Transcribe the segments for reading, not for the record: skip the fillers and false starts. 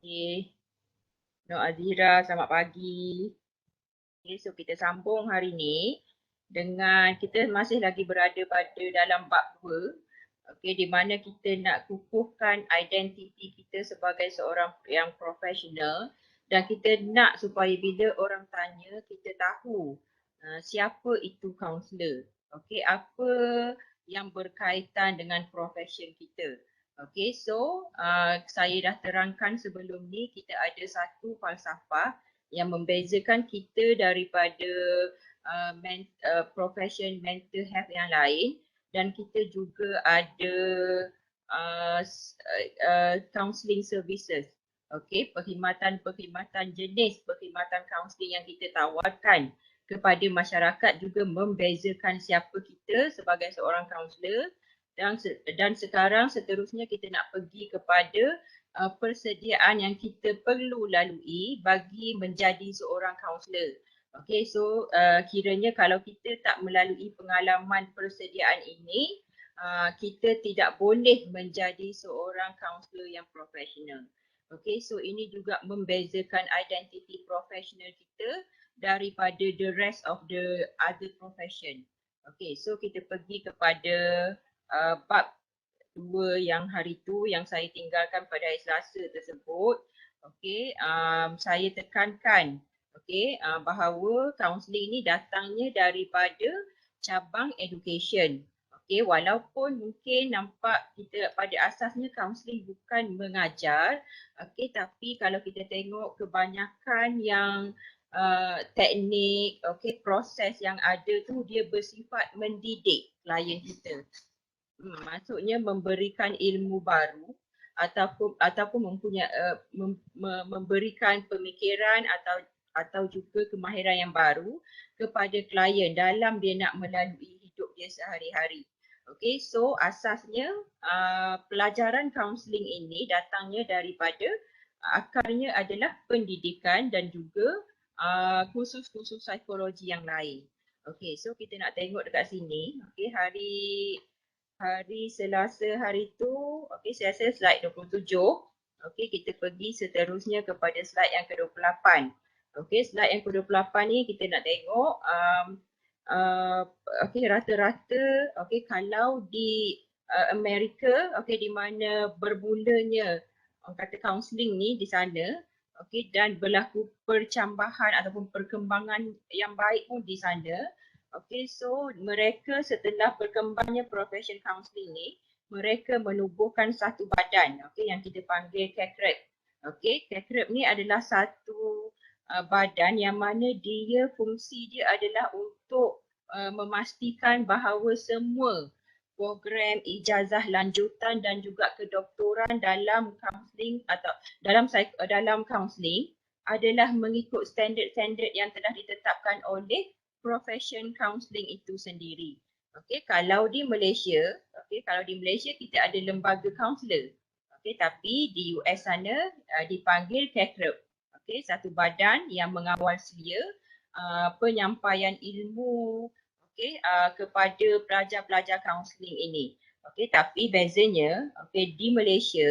Okay. Nur Azira, selamat pagi. Okay, so kita sambung hari ni dengan kita masih lagi berada pada dalam bab 2. Okay, di mana kita nak kukuhkan identiti kita sebagai seorang yang profesional dan kita nak supaya bila orang tanya kita tahu siapa itu kaunselor. Okay, apa yang berkaitan dengan profession kita. Okay, so saya dah terangkan sebelum ni kita ada satu falsafah yang membezakan kita daripada profession mental health yang lain, dan kita juga ada counselling services. Okay, perkhidmatan jenis perkhidmatan counselling yang kita tawarkan kepada masyarakat juga membezakan siapa kita sebagai seorang kaunselor, dan sekarang seterusnya kita nak pergi kepada persediaan yang kita perlu lalui bagi menjadi seorang kaunselor. Okay, so kiranya kalau kita tak melalui pengalaman persediaan ini, kita tidak boleh menjadi seorang kaunselor yang profesional. Okay, so ini juga membezakan identiti profesional kita daripada the rest of the other profession. Okay, so kita pergi kepada bab 2 yang hari tu yang saya tinggalkan pada hari Selasa tersebut. Okay, saya tekankan bahawa kaunseling ni datangnya daripada cabang education. Okay, walaupun mungkin nampak kita pada asasnya kaunseling bukan mengajar, okay, tapi kalau kita tengok kebanyakan yang teknik, okay, proses yang ada tu dia bersifat mendidik klien kita. Maksudnya memberikan ilmu baru ataupun mempunyai memberikan pemikiran atau juga kemahiran yang baru kepada klien dalam dia nak melalui hidup dia sehari-hari. Okay, so asasnya pelajaran kaunseling ini datangnya daripada akarnya adalah pendidikan dan juga kursus-kursus psikologi yang lain. Okay, so kita nak tengok dekat sini. Okay, hari Selasa hari tu, okay, saya rasa slide 27. Okay, kita pergi seterusnya kepada slide yang ke-28. Okay, slide yang ke-28 ni kita nak tengok okay, rata-rata okay, kalau di Amerika, okay, di mana bermulanya orang kata counselling ni di sana, okay, dan berlaku percambahan ataupun perkembangan yang baik pun di sana. Okay, so mereka setelah berkembangnya profession counselling ni, mereka menubuhkan satu badan, okay, yang kita panggil CACREP. Okay, CACREP ni adalah satu badan yang mana dia fungsi dia adalah untuk memastikan bahawa semua program ijazah lanjutan dan juga kedoktoran dalam counselling atau dalam counselling adalah mengikut standard-standard yang telah ditetapkan oleh profession counselling itu sendiri. Okey, kalau di Malaysia, kita ada lembaga kaunselor. Okey, tapi di US sana dipanggil CACREP. Okey, satu badan yang mengawal selia penyampaian ilmu kepada pelajar-pelajar kaunseling ini. Okey, tapi bezanya di Malaysia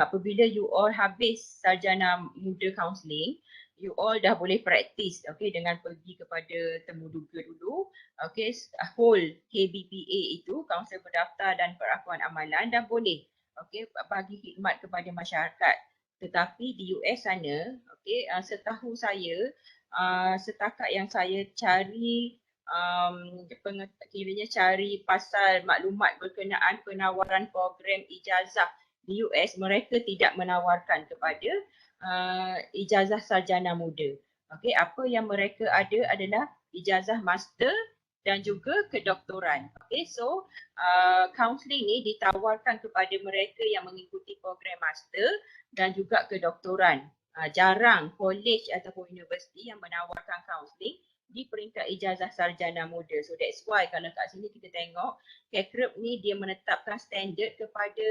apabila you all habis sarjana muda kaunseling, you all dah boleh praktis dengan pergi kepada temuduga dulu, whole KBPA itu, kaunselor berdaftar dan perakuan amalan, dah boleh bagi khidmat kepada masyarakat. Tetapi di US sana, setahu saya, setakat yang saya cari kiranya cari pasal maklumat berkenaan penawaran program ijazah di US, mereka tidak menawarkan kepada ijazah sarjana muda. Okey, apa yang mereka ada adalah ijazah master dan juga kedoktoran. Okey, so counselling ni ditawarkan kepada mereka yang mengikuti program master dan juga kedoktoran. Jarang college ataupun universiti yang menawarkan counselling di peringkat ijazah sarjana muda. So that's why kalau kat sini kita tengok CACREP ni dia menetapkan standard kepada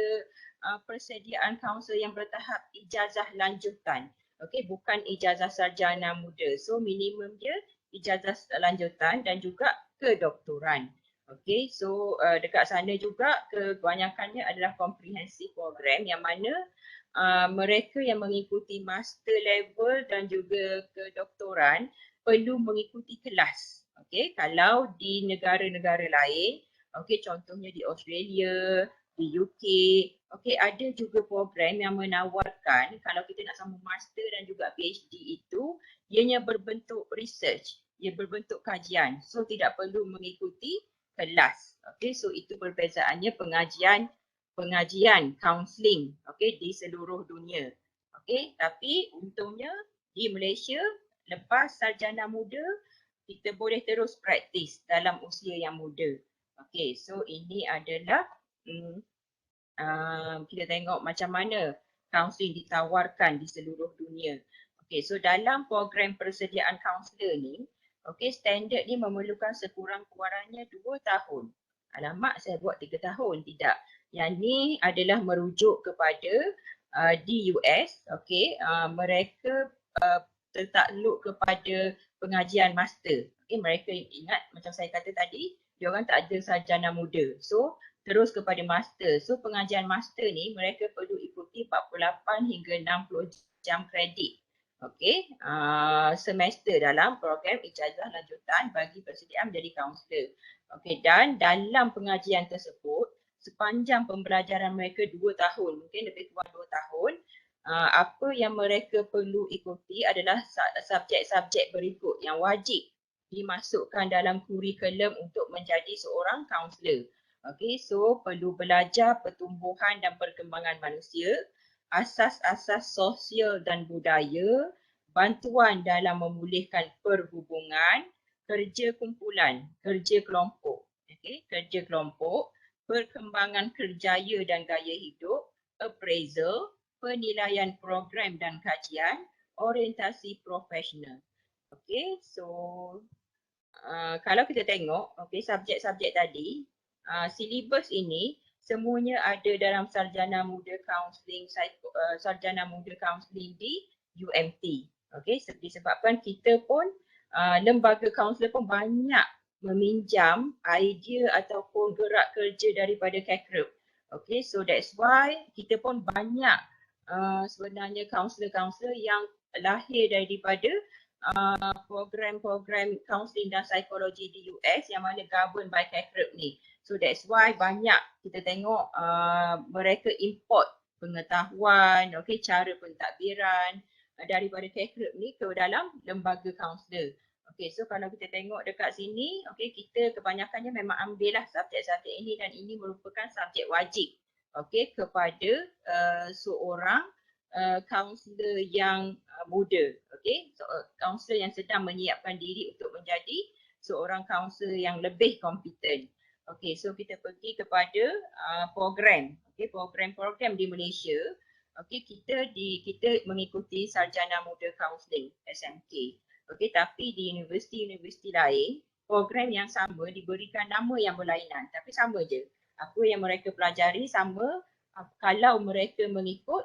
persediaan kaunselor yang bertahap ijazah lanjutan. Okey, bukan ijazah sarjana muda. So minimum dia ijazah lanjutan dan juga kedoktoran. Okey, so dekat sana juga kebanyakannya adalah comprehensive program yang mana mereka yang mengikuti master level dan juga kedoktoran perlu mengikuti kelas. Okey, kalau di negara-negara lain, okey, contohnya di Australia, di UK, okey, ada juga program yang menawarkan kalau kita nak sambung master dan juga PhD itu, ianya berbentuk research, ia berbentuk kajian. So tidak perlu mengikuti kelas. Okey, so itu perbezaannya pengajian kaunseling, okey, di seluruh dunia. Okey, tapi untungnya di Malaysia lepas sarjana muda kita boleh terus praktis dalam usia yang muda. Okey, so ini adalah kita tengok macam mana kaunseling ditawarkan di seluruh dunia. Okey, so dalam program persediaan kaunselor ni, okey, standard ni memerlukan sekurang-kurangnya 2 tahun. Alamak, saya buat 3 tahun. Tidak. Yang ni adalah merujuk kepada di US, okey, mereka tertakluk kepada pengajian master. Okay, mereka ingat macam saya kata tadi, diorang tak ada sarjana muda. So, terus kepada master. So, pengajian master ni mereka perlu ikuti 48 hingga 60 jam kredit. Okay, semester dalam program ijazah lanjutan bagi persediaan menjadi kaunselor. Okay, dan dalam pengajian tersebut, sepanjang pembelajaran mereka 2 tahun, mungkin lebih kurang 2 tahun, apa yang mereka perlu ikuti adalah subjek-subjek berikut yang wajib dimasukkan dalam kurikulum untuk menjadi seorang kaunselor. Okey, so perlu belajar pertumbuhan dan perkembangan manusia, asas-asas sosial dan budaya, bantuan dalam memulihkan perhubungan, kerja kumpulan, kerja kelompok. Okey, kerja kelompok, perkembangan kerjaya dan gaya hidup, appraisal, penilaian program dan kajian, orientasi profesional. Okay, so kalau kita tengok, okay, subjek-subjek tadi, silibus ini semuanya ada dalam sarjana muda kaunseling, sarjana muda kaunseling di UMT. Okay, disebabkan kita pun lembaga kaunselor pun banyak meminjam idea ataupun gerak kerja daripada CACREP. Okay, so that's why kita pun banyak sebenarnya kaunselor-kaunselor yang lahir daripada program-program counselling dan psikologi di US yang mana governed by CACREP ni. So that's why banyak kita tengok mereka import pengetahuan, okay, cara pentadbiran daripada CACREP ni ke dalam lembaga kaunselor. Okay, so kalau kita tengok dekat sini, okay, kita kebanyakannya memang ambil lah subjek-subjek ini dan ini merupakan subjek wajib, okay, kepada seorang kaunselor yang muda, okay, so, kaunselor yang sedang menyiapkan diri untuk menjadi seorang kaunselor yang lebih kompeten. Okay, so kita pergi kepada program, okay, program-program di Malaysia. Okay, kita mengikuti sarjana muda kaunseling SMK. Okay, tapi di universiti-universiti lain program yang sama diberikan nama yang berlainan tapi sama je. Apa yang mereka pelajari sama kalau mereka mengikut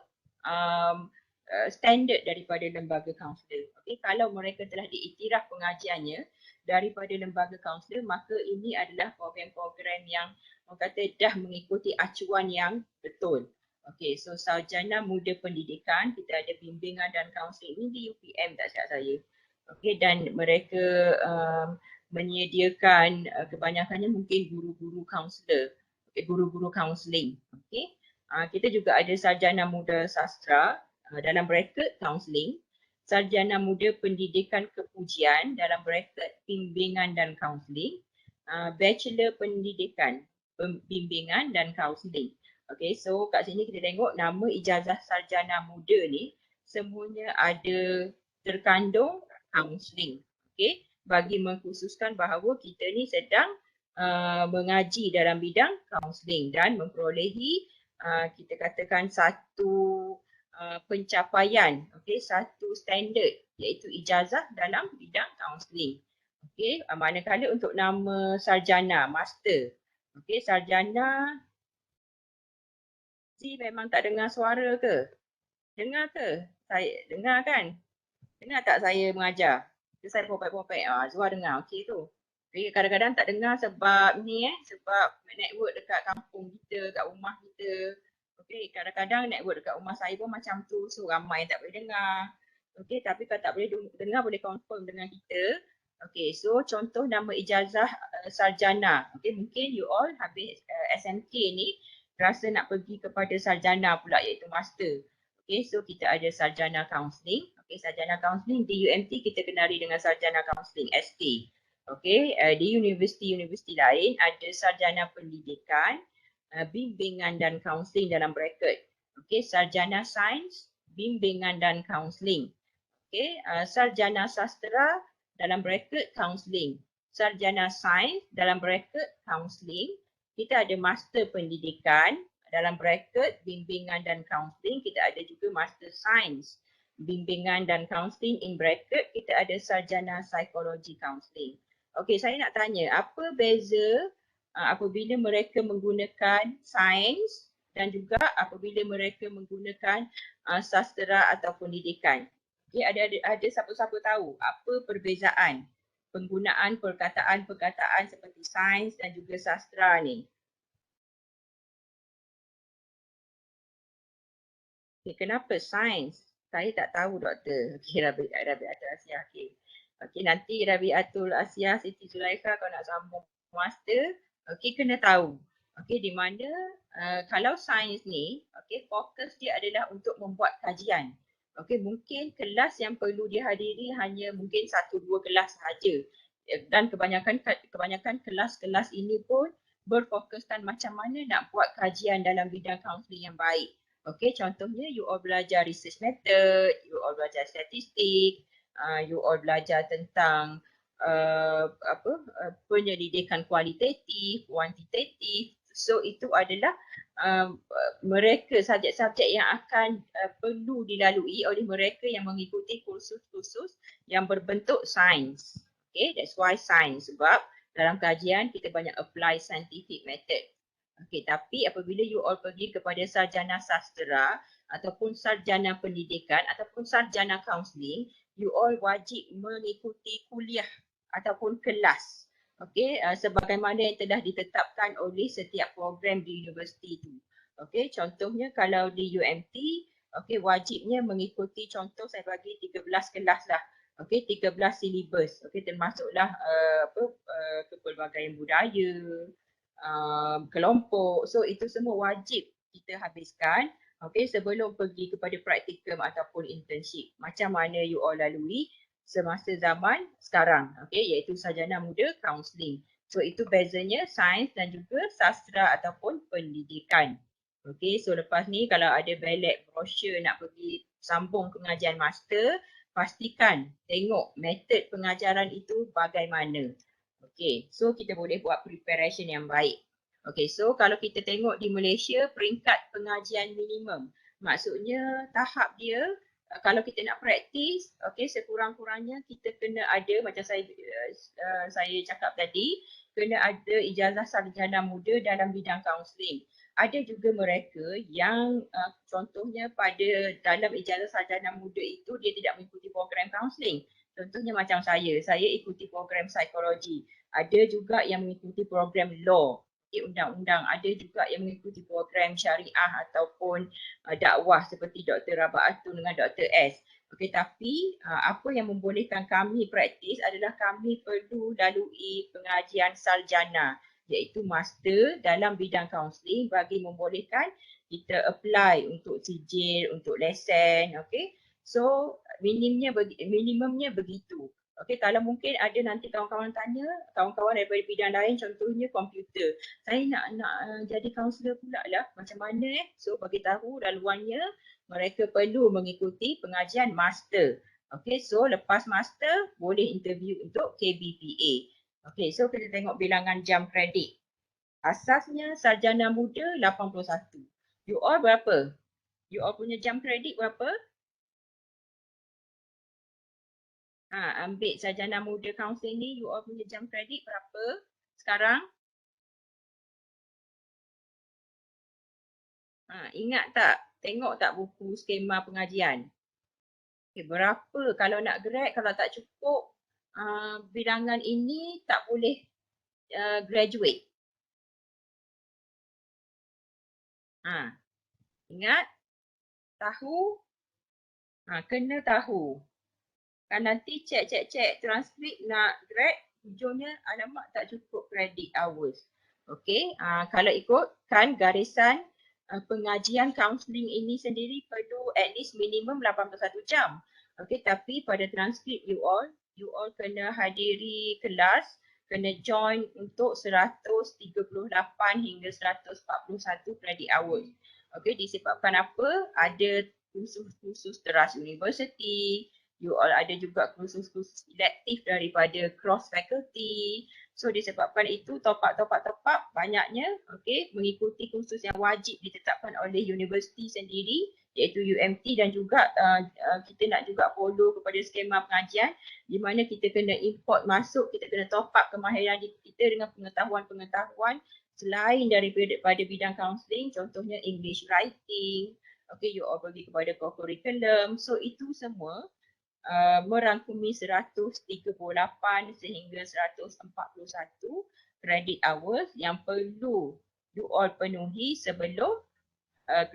standard daripada lembaga kaunselor. Okay, kalau mereka telah diiktiraf pengajiannya daripada lembaga kaunselor, maka ini adalah program-program yang orang kata dah mengikuti acuan yang betul. Okay, so sarjana muda pendidikan, kita ada bimbingan dan kaunseling ini di UPM tak silap saya. Okay, dan mereka menyediakan kebanyakannya mungkin guru-guru kaunselor, guru-guru kaunseling. Okay. Kita juga ada sarjana muda sastra dalam bracket counselling, sarjana muda pendidikan kepujian dalam bracket bimbingan dan counselling, bachelor pendidikan, bimbingan dan counselling. Okay, so kat sini kita tengok nama ijazah sarjana muda ni semuanya ada terkandung counselling. Okay, bagi mengkhususkan bahawa kita ni sedang mengaji dalam bidang counselling dan memperolehi kita katakan satu pencapaian, okay, satu standard iaitu ijazah dalam bidang kaunseling. Okay, manakala untuk nama sarjana, master, okay, sarjana si memang tak dengar suara ke? Dengar ke? Saya dengar kan? Dengar tak saya mengajar? Saya popek-popek, Zua dengar, okay tu. Okay, kadang-kadang tak dengar sebab ni sebab network dekat kampung kita, kat rumah kita Okey, kadang-kadang network dekat rumah saya pun macam tu, so ramai yang tak boleh dengar. Okey, tapi kalau tak boleh dengar boleh confirm dengan kita. Okey, so contoh nama ijazah sarjana. Okey, mungkin you all habis SMK ni rasa nak pergi kepada sarjana pula iaitu master. Okey, so kita ada sarjana counselling. Okey, sarjana counselling di UMT kita kenali dengan sarjana counselling SK. Okey, di universiti-universiti lain ada sarjana pendidikan, bimbingan dan kaunseling dalam bracket. Okey, sarjana sains, bimbingan dan kaunseling. Okey, sarjana sastera dalam bracket kaunseling. Sarjana sains dalam bracket kaunseling. Kita ada master pendidikan dalam bracket bimbingan dan kaunseling. Kita ada juga master sains, bimbingan dan kaunseling in bracket. Kita ada sarjana psikologi kaunseling. Okey, saya nak tanya, apa beza apabila mereka menggunakan sains dan juga apabila mereka menggunakan sastera atau pendidikan? Okay, ada siapa-siapa tahu apa perbezaan penggunaan perkataan-perkataan seperti sains dan juga sastra ni? Okay, kenapa sains? Saya tak tahu, doktor. Okey, Rabi'atul Asia. Okey. Okey, nanti Rabi'atul Asia Siti Zulaikha kalau nak sambung master, okey, kena tahu. Okey, di mana kalau sains ni, okey, fokus dia adalah untuk membuat kajian. Okey, mungkin kelas yang perlu dihadiri hanya mungkin 1-2 kelas sahaja. Dan kebanyakan kelas-kelas ini pun berfokuskan macam mana nak buat kajian dalam bidang kaunseling yang baik. Okay, contohnya you all belajar research method, you all belajar statistik, you all belajar tentang penyelidikan kualitatif, kuantitatif. So itu adalah mereka subjek-subjek yang akan perlu dilalui oleh mereka yang mengikuti kursus-kursus yang berbentuk sains. Okay, that's why sains, sebab dalam kajian kita banyak apply scientific method. Okey, tapi apabila you all pergi kepada sarjana sastera ataupun sarjana pendidikan ataupun sarjana kaunseling, you all wajib mengikuti kuliah ataupun kelas. Okey, sebagaimana yang telah ditetapkan oleh setiap program di universiti itu. Okey, contohnya kalau di UMT, okey, wajibnya mengikuti, contoh saya bagi 13 kelas lah. Okey, 13 silibus. Okey, termasuklah kepelbagaian budaya, kelompok. So itu semua wajib kita habiskan, okay, sebelum pergi kepada praktikum ataupun internship. Macam mana you all lalui semasa zaman sekarang, okay, iaitu sarjana muda counselling. So itu bezanya sains dan juga sastra ataupun pendidikan. Okay, so lepas ni kalau ada ballot brochure nak pergi sambung pengajian master, pastikan tengok metod pengajaran itu bagaimana. Okay, so kita boleh buat preparation yang baik. Okay, so kalau kita tengok di Malaysia, peringkat pengajian minimum. Maksudnya tahap dia, kalau kita nak praktis, okay, sekurang-kurangnya kita kena ada, macam saya cakap tadi, kena ada ijazah sarjana muda dalam bidang kaunseling. Ada juga mereka yang contohnya pada dalam ijazah sarjana muda itu dia tidak mengikuti program kaunseling. Contohnya macam saya ikuti program psikologi. Ada juga yang mengikuti program law, undang-undang. Ada juga yang mengikuti program syariah ataupun dakwah seperti Dr. Rabaatul dengan Dr. S. Okey, tapi apa yang membolehkan kami praktis adalah kami perlu lalui pengajian sarjana, iaitu master dalam bidang kaunseling bagi membolehkan kita apply untuk sijil, untuk lesen, okey. So minimumnya begitu. Okey, kalau mungkin ada nanti kawan-kawan tanya, kawan-kawan daripada bidang lain, contohnya komputer. Saya nak jadi kaunselor pula lah, macam mana So bagi tahu laluannya, mereka perlu mengikuti pengajian master. Okey, so lepas master boleh interview untuk KBPA. Okey, so kita tengok bilangan jam kredit. Asasnya sarjana muda 81. You all berapa? You all punya jam kredit berapa? Ambil sarjana muda kaunseling ni, you all punya jam kredit berapa sekarang? Ingat tak? Tengok tak buku skema pengajian? Okay, berapa kalau nak grad, kalau tak cukup bilangan ini tak boleh graduate. Ingat, tahu, kena tahu. Kan nanti cek transkrip nak grad, hujungnya alamak tak cukup credit hours. Okey, kalau ikutkan garisan pengajian kaunseling ini sendiri perlu at least minimum 81 jam. Okey, tapi pada transkrip you all kena hadiri kelas, kena join untuk 138 hingga 141 credit hours. Okey, disebabkan apa? Ada kursus-kursus teras universiti, you all ada juga kursus-kursus elektif daripada cross faculty. So disebabkan itu top up banyaknya, okey, mengikuti kursus yang wajib ditetapkan oleh universiti sendiri iaitu UMT, dan juga kita nak juga follow kepada skema pengajian di mana kita kena import masuk, kita kena top up kemahiran kita dengan pengetahuan selain daripada bidang counselling, contohnya English writing. Okay, you all pergi kepada co-curriculum. So itu semua merangkumi 138 sehingga 141 credit hours yang perlu you all penuhi sebelum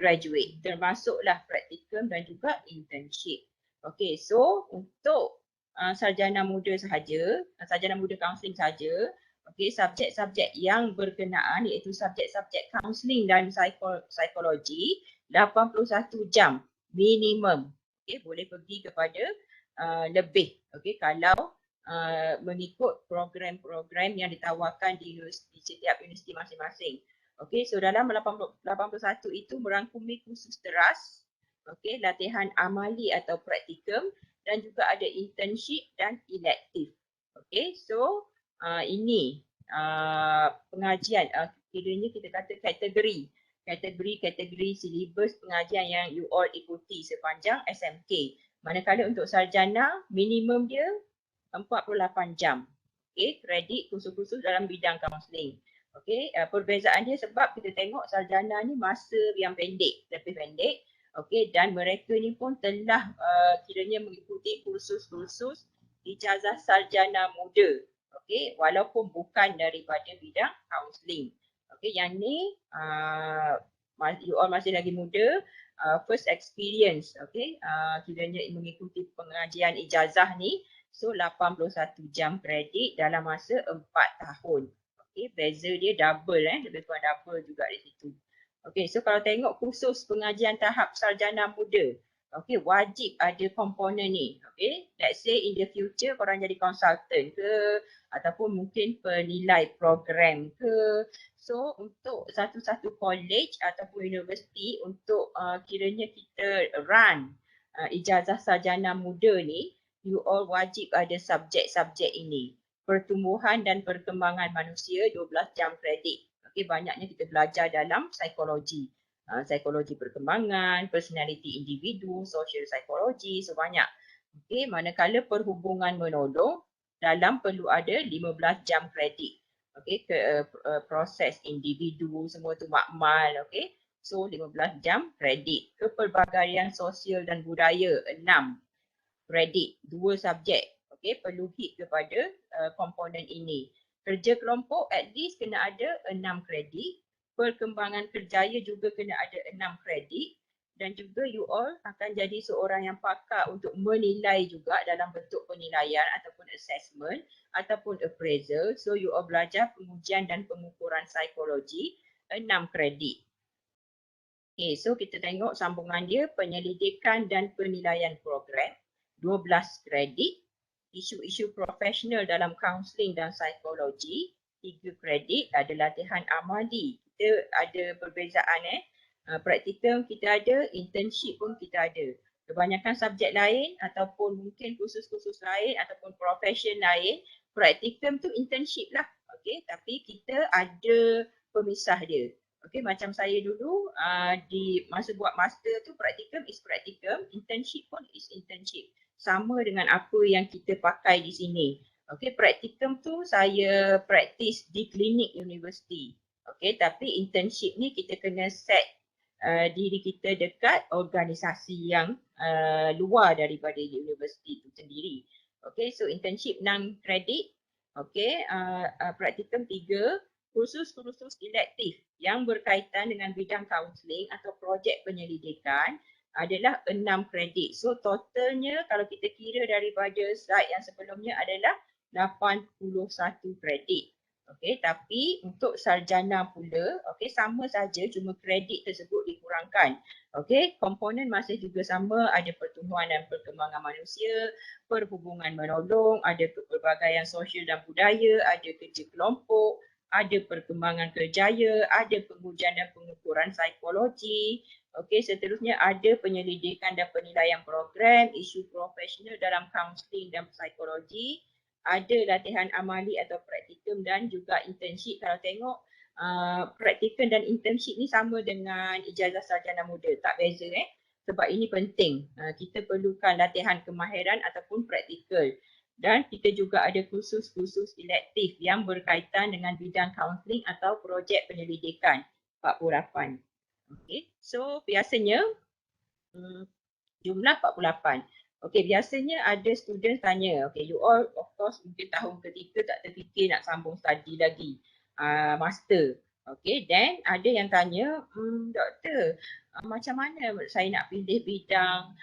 graduate, termasuklah praktikum dan juga internship. Okay, so untuk sarjana muda sahaja, sarjana muda kaunseling sahaja, okay, subjek-subjek yang berkenaan iaitu subjek-subjek kaunseling dan psikologi 81 jam minimum. Okay, boleh pergi kepada lebih, okay, kalau mengikut program-program yang ditawarkan di setiap universiti masing-masing. Okay, so dalam 81 itu merangkumi kursus teras, okay, latihan amali atau praktikum, dan juga ada internship dan elektif. Okay, so ini pengajian, kiranya kita kata kategori silibus pengajian yang you all ikuti sepanjang SMK. Manakala untuk sarjana, minimum dia 48 jam. Okay, kredit kursus-kursus dalam bidang kaunseling. Okay, perbezaan dia sebab kita tengok sarjana ni masa yang pendek, lebih pendek. Okay, dan mereka ni pun telah kiranya mengikuti kursus-kursus ijazah sarjana muda. Okay, walaupun bukan daripada bidang kaunseling. Okay, yang ni you all masih lagi muda, first experience, okay, kiranya mengikuti pengajian ijazah ni, so 81 jam kredit dalam masa 4 tahun. Okay, beza dia double, lebih kurang double juga di situ. Okay, so kalau tengok kursus pengajian tahap sarjana muda, okay, wajib ada komponen ni. Okay, let's say in the future korang jadi consultant ke, ataupun mungkin penilai program ke. So untuk satu-satu college ataupun universiti untuk kiranya kita run ijazah sarjana muda ni, you all wajib ada subjek-subjek ini. Pertumbuhan dan perkembangan manusia 12 jam kredit. Okay, banyaknya kita belajar dalam psikologi. Psikologi perkembangan, personality individu, social psychology, sebanyak. Okay, manakala perhubungan menolong, dalam perlu ada 15 jam kredit. Okay, proses individu, semua tu makmal. Okay, so 15 jam kredit. Kepelbagaian sosial dan budaya 6 kredit, 2 subjek. Okay, perlu hit kepada komponen ini. Kerja kelompok at least kena ada 6 kredit. Perkembangan kerjaya juga kena ada 6 kredit. Dan juga you all akan jadi seorang yang pakar untuk menilai juga dalam bentuk penilaian ataupun assessment ataupun appraisal. So you all belajar pengujian dan pengukuran psikologi 6 kredit. Okay, so kita tengok sambungan dia, penyelidikan dan penilaian program 12 kredit, isu-isu profesional dalam kaunseling dan psikologi 3 kredit, ada latihan amali. Kita ada perbezaan praktikum kita ada, internship pun kita ada. Kebanyakan subjek lain ataupun mungkin kursus-kursus lain ataupun profession lain, praktikum tu internship lah. Okay, tapi kita ada pemisah dia. Okay, macam saya dulu di masa buat master tu praktikum is praktikum, internship pun is internship. Sama dengan apa yang kita pakai di sini. Okay, praktikum tu saya praktis di klinik universiti. Okay, tapi internship ni kita kena set diri kita dekat organisasi yang luar daripada universiti itu sendiri. Okay, so internship 6 kredit, okay, praktikum 3, kursus-kursus elektif yang berkaitan dengan bidang kaunseling atau projek penyelidikan adalah 6 kredit. So totalnya kalau kita kira daripada slide yang sebelumnya adalah 81 kredit. Okey, tapi untuk sarjana pula, okey, sama saja cuma kredit tersebut dikurangkan. Okey, komponen masih juga sama, ada pertumbuhan dan perkembangan manusia, perhubungan menolong, ada kepelbagaian sosial dan budaya, ada kerja kelompok, ada perkembangan kerjaya, ada pengujian dan pengukuran psikologi. Okey, seterusnya ada penyelidikan dan penilaian program, isu profesional dalam kaunseling dan psikologi, ada latihan amali atau praktikum dan juga internship. Kalau tengok praktikum dan internship ni sama dengan ijazah sarjana muda, tak beza sebab ini penting. Kita perlukan latihan kemahiran ataupun praktikal. Dan kita juga ada kursus-kursus elektif yang berkaitan dengan bidang kaunseling atau projek penyelidikan, 48. Okay, so biasanya jumlah 48. Okay, biasanya ada student tanya, okay, you all of course mungkin tahun ketiga tak terfikir nak sambung study lagi, master. Okay, then ada yang tanya, doktor, macam mana saya nak pilih bidang,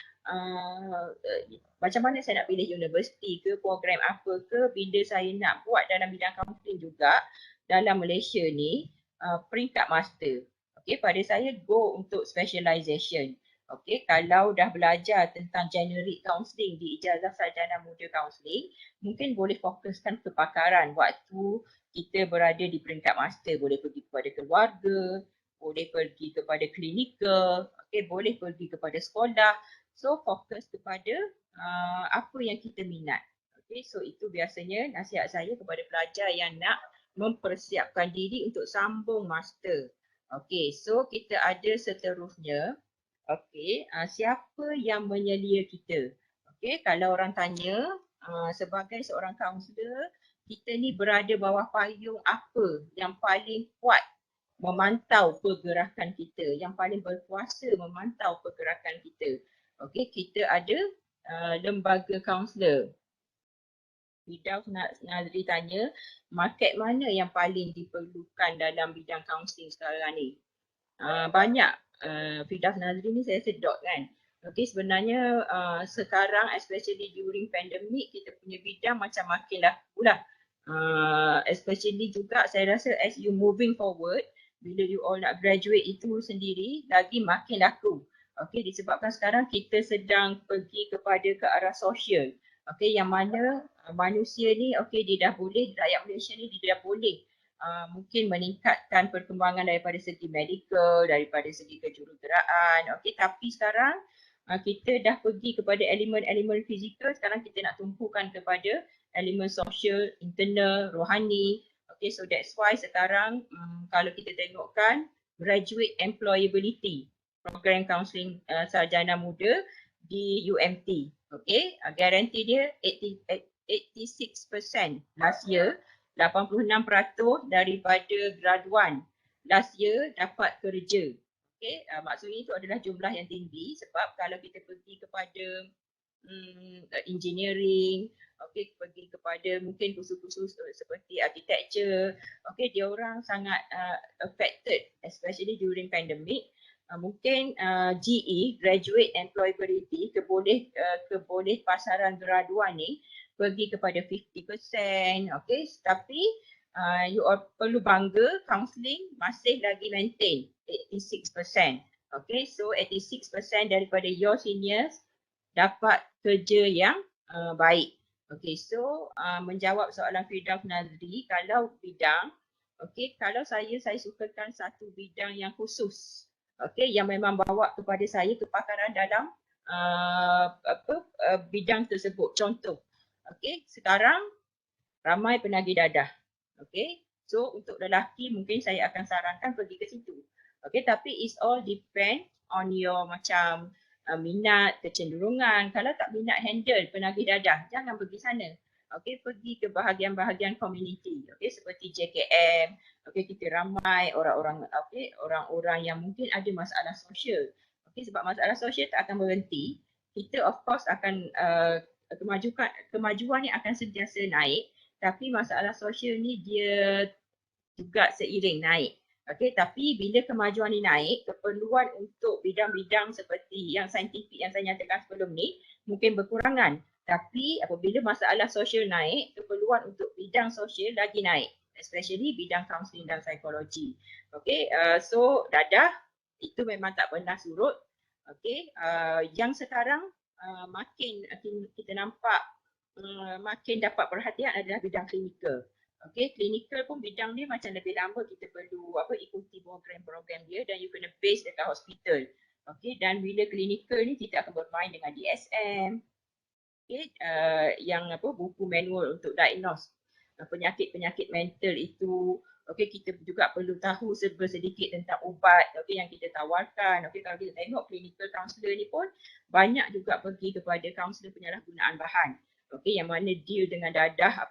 macam mana saya nak pilih universiti ke, program apa ke, bila saya nak buat dalam bidang counselling juga dalam Malaysia ni, peringkat master. Okay, pada saya go untuk specialisation. Okey, kalau dah belajar tentang generic counselling di ijazah sarjana muda counselling, mungkin boleh fokuskan kepakaran waktu kita berada di peringkat master. Boleh pergi kepada keluarga, boleh pergi kepada klinikal, okey, boleh pergi kepada sekolah. So fokus kepada apa yang kita minat. Okey, so itu biasanya nasihat saya kepada pelajar yang nak mempersiapkan diri untuk sambung master. Okey, so kita ada seterusnya. Okey, siapa yang menyelia kita? Okey, kalau orang tanya, sebagai seorang kaunselor, kita ni berada bawah payung apa yang paling kuat memantau pergerakan kita, yang paling berkuasa memantau pergerakan kita. Okey, kita ada lembaga kaunselor. Firdaus Nazri tanya, market mana yang paling diperlukan dalam bidang kaunseling sekarang ni? Banyak. Firdaus Nazri ni saya sedot kan. Okay, sebenarnya sekarang especially during pandemic kita punya bidang macam makin laku lah. Especially juga saya rasa as you moving forward, bila you all nak graduate itu sendiri lagi makin laku. Okay, disebabkan sekarang kita sedang pergi kepada ke arah sosial. Okay, yang mana manusia ni okay dia dah boleh, rakyat Malaysia ni dia dah boleh mungkin meningkatkan perkembangan daripada segi medical, daripada segi kejuruteraan. Okey, tapi sekarang kita dah pergi kepada elemen-elemen fizikal, sekarang kita nak tumpukan kepada elemen sosial, internal, rohani. Okey, so that's why sekarang kalau kita tengokkan graduate employability program counselling sarjana muda di UMT. Okey, guarantee dia 86% last year, 86% daripada graduan last year dapat kerja. Okay, maksudnya itu adalah jumlah yang tinggi sebab kalau kita pergi kepada engineering, okay, pergi kepada mungkin kursus-kursus seperti architecture, okay, dia orang sangat affected especially during pandemic. Mungkin GE, Graduate Employability, keboleh pasaran graduan ni pergi kepada 50%, okay, tapi you all perlu bangga, counselling masih lagi maintain 86%. Okay, so 86% daripada your seniors dapat kerja yang baik. Okay, so menjawab soalan Firdaus Nazri, kalau bidang, okay, kalau saya sukakan satu bidang yang khusus, okay, yang memang bawa kepada saya kepakaran dalam bidang tersebut. Contoh, okay, sekarang ramai penagih dadah. Okay, so untuk lelaki mungkin saya akan sarankan pergi ke situ. Okay, tapi it's all depend on your macam minat, kecenderungan. Kalau tak minat handle penagih dadah, jangan pergi sana. Okay, pergi ke bahagian-bahagian community. Okay, seperti JKM. Okay, kita ramai orang-orang, okay, orang-orang yang mungkin ada masalah sosial. Okay, sebab masalah sosial tak akan berhenti. Kita of course akan kemajuan ni akan sentiasa naik, tapi masalah sosial ni dia juga seiring naik. Okey, tapi bila kemajuan ni naik, keperluan untuk bidang-bidang seperti yang saintifik yang saya nyatakan sebelum ni mungkin berkurangan. Tapi apabila masalah sosial naik, keperluan untuk bidang sosial lagi naik, especially bidang kaunseling dan psikologi. Okey, so dadah itu memang tak pernah surut. Okey, yang sekarang makin kita nampak makin dapat perhatian adalah bidang klinikal. Okay, clinical pun bidang dia macam lebih lama kita perlu ikuti program-program dia dan you kena base dekat hospital. Okay, dan bila clinical ni kita akan bermain dengan DSM, okay, yang buku manual untuk diagnose penyakit-penyakit mental itu. Okay, kita juga perlu tahu sedikit tentang ubat yang kita tawarkan. Okay, kalau kita tengok clinical counselor ni pun banyak juga pergi kepada kaunselor penyalahgunaan bahan. Okay, yang mana deal dengan dadah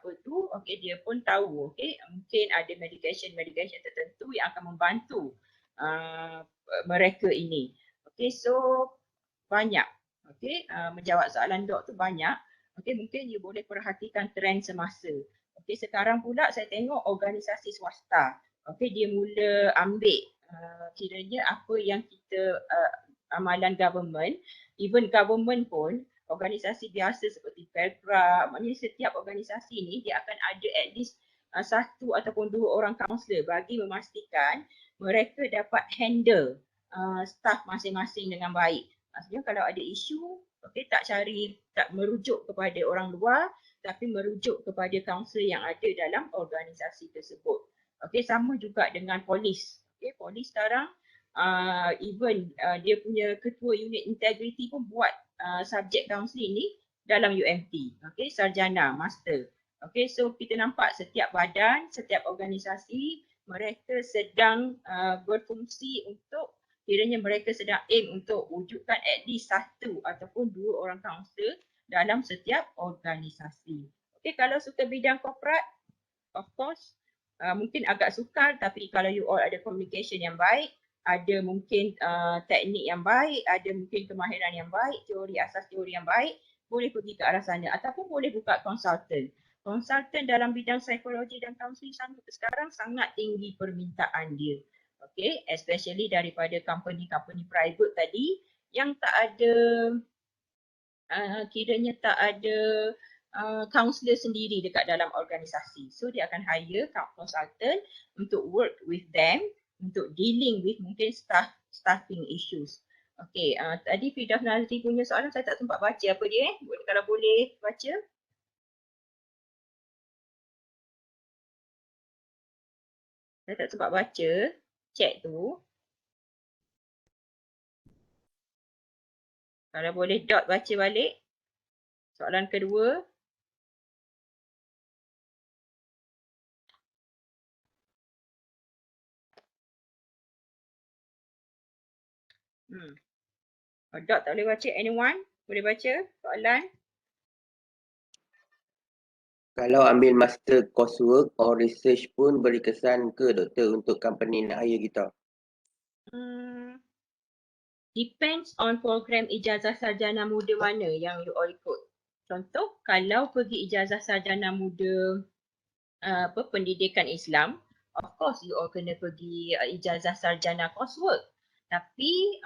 okay, dia pun tahu, okay, mungkin ada medication tertentu yang akan membantu mereka ini. Okay, so banyak, okay, menjawab soalan Dok tu banyak. Okay, mungkin you boleh perhatikan trend semasa. Okay, sekarang pula saya tengok organisasi swasta, okay, dia mula ambil kiranya apa yang kita amalan government, even government pun organisasi biasa seperti Petra, maknanya setiap organisasi ni dia akan ada at least satu ataupun dua orang kaunselor bagi memastikan mereka dapat handle staff masing-masing dengan baik. Maksudnya kalau ada isu, okay, tak merujuk kepada orang luar tapi merujuk kepada kaunselor yang ada dalam organisasi tersebut. Okay, sama juga dengan polis. Okay, polis sekarang even dia punya ketua unit integrity pun buat subjek kaunseling ni dalam UMT, okay, sarjana, master. Okay, so kita nampak setiap badan, setiap organisasi mereka sedang berfungsi untuk kiranya mereka sedang aim untuk wujudkan at least satu ataupun dua orang kaunselor dalam setiap organisasi. Okay, kalau suka bidang korporat, of course mungkin agak sukar, tapi kalau you all ada communication yang baik, ada mungkin teknik yang baik, ada mungkin kemahiran yang baik, asas teori yang baik, boleh pergi ke arah sana ataupun boleh buka konsultan. Konsultan dalam bidang psikologi dan kaunseling sekarang sangat tinggi permintaan dia. Okay, especially daripada company-company private tadi yang tak ada kiranya tak ada counselor sendiri dekat dalam organisasi. So dia akan hire consultant untuk work with them untuk dealing with mungkin staffing issues. Okay, tadi Firdaus Nazri punya soalan saya tak sempat baca apa dia kalau boleh baca. Saya tak sempat baca chat tu. Kalau boleh Dot baca balik. Soalan kedua. Dot tak boleh baca. Anyone boleh baca soalan? Kalau ambil master coursework or research pun beri kesan ke doktor untuk company nak hire kita? Depends on program ijazah sarjana muda mana yang you all ikut. Contoh, kalau pergi ijazah sarjana muda pendidikan Islam, of course you all kena pergi ijazah sarjana coursework. Tapi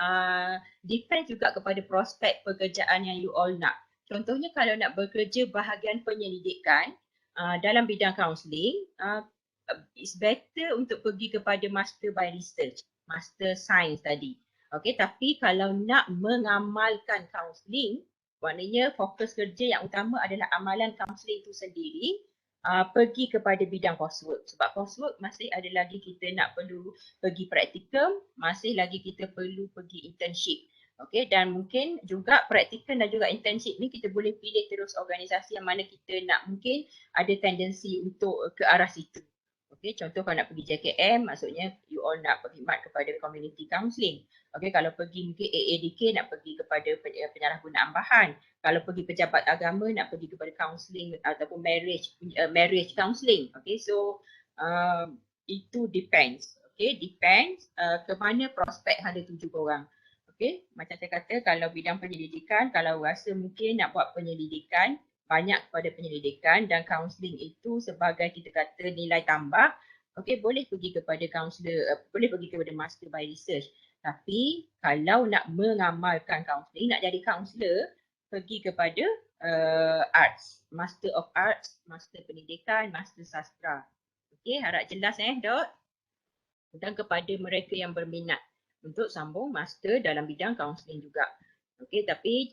depend juga kepada prospek pekerjaan yang you all nak. Contohnya kalau nak bekerja bahagian penyelidikan dalam bidang kaunseling, it's better untuk pergi kepada master by research, master science tadi. Okay, tapi kalau nak mengamalkan kaunseling, maknanya fokus kerja yang utama adalah amalan kaunseling itu sendiri, pergi kepada bidang coursework. Sebab coursework masih ada lagi kita nak perlu pergi praktikum, masih lagi kita perlu pergi internship. Okay, dan mungkin juga praktikum dan juga internship ni kita boleh pilih terus organisasi yang mana kita nak mungkin ada tendensi untuk ke arah situ. Okay, contoh kalau nak pergi JKM, maksudnya you all nak berkhidmat kepada community counselling. Okay, kalau pergi mungkin AADK nak pergi kepada penyalahgunaan bahan. Kalau pergi pejabat agama nak pergi kepada counselling ataupun marriage counselling. Okay, so itu depends. Okay, depends ke mana prospek ada tuju korang. Okay, macam saya kata kalau bidang penyelidikan, kalau rasa mungkin nak buat penyelidikan, banyak kepada penyelidikan dan kaunseling itu sebagai kita kata nilai tambah. okey, boleh pergi kepada kaunselor, boleh pergi kepada master by research. Tapi kalau nak mengamalkan kaunseling, nak jadi kaunselor, pergi kepada arts, master of arts, master pendidikan, master sastra. Okey, harap jelas Dot. Dan kepada mereka yang berminat untuk sambung master dalam bidang kaunseling juga. Okey, tapi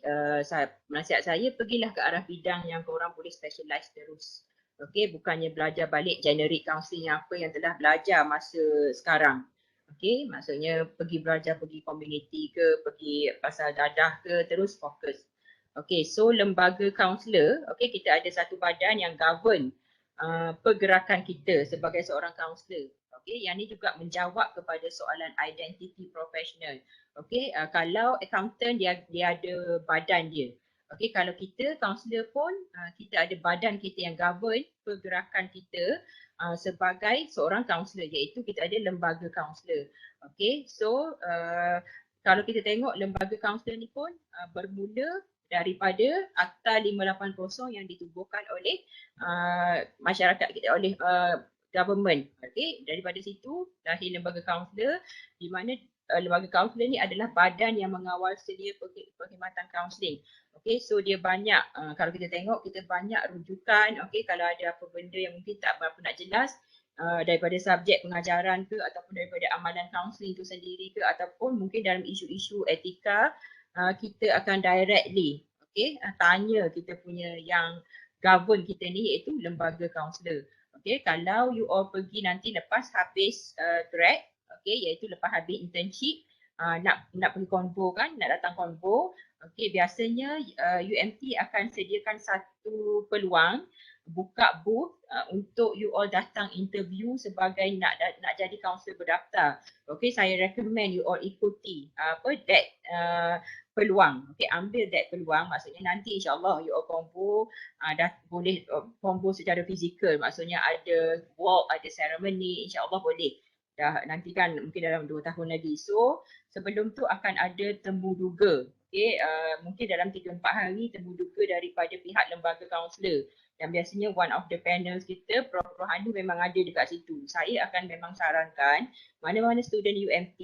nasihat saya pergilah ke arah bidang yang korang boleh specialize terus. Okey, bukannya belajar balik generic counselling apa yang telah belajar masa sekarang. Okey, maksudnya pergi community ke, pergi pasal dadah ke, terus fokus. Okey, so lembaga kaunselor, okey, kita ada satu badan yang govern pergerakan kita sebagai seorang kaunselor. Okey, yang ni juga menjawab kepada soalan identity professional. Okey, kalau accountant dia ada badan dia. Okey, kalau kita kaunselor pun kita ada badan kita yang govern pergerakan kita sebagai seorang kaunselor, iaitu kita ada lembaga kaunselor. Okey, so kalau kita tengok lembaga kaunselor ni pun bermula daripada Akta 580 yang ditubuhkan oleh masyarakat kita, oleh government. Okey, daripada situ lahir lembaga kaunselor, di mana lembaga kaunselor ni adalah badan yang mengawal sedia perkhidmatan kaunseling. Okey, so dia banyak, kalau kita tengok kita banyak rujukan. Okey, kalau ada apa benda yang mungkin tak berapa nak jelas daripada subjek pengajaran ke, ataupun daripada amalan kaunseling itu sendiri ke, ataupun mungkin dalam isu-isu etika, kita akan directly tanya kita punya yang govern kita ni, iaitu lembaga kaunselor. Okay, kalau you all pergi nanti lepas habis grad, okay, iaitu lepas habis internship, nak pergi konvo kan, nak datang konvo, okay, biasanya UMT akan sediakan satu peluang buka booth untuk you all datang interview sebagai nak jadi kaunselor berdaftar. Okay, saya recommend you all ikuti that peluang. Okay, ambil that peluang, maksudnya nanti insyaAllah you all konvo dah boleh konvo secara fizikal, maksudnya ada walk, ada ceremony, insyaAllah boleh. Dah nanti kan mungkin dalam 2 tahun lagi. So sebelum tu akan ada temu duga. Okay, mungkin dalam 3-4 hari temu duga daripada pihak lembaga kaunselor. Dan biasanya one of the panels kita, Prof. Rohani memang ada dekat situ. Saya akan memang sarankan mana-mana student UMT,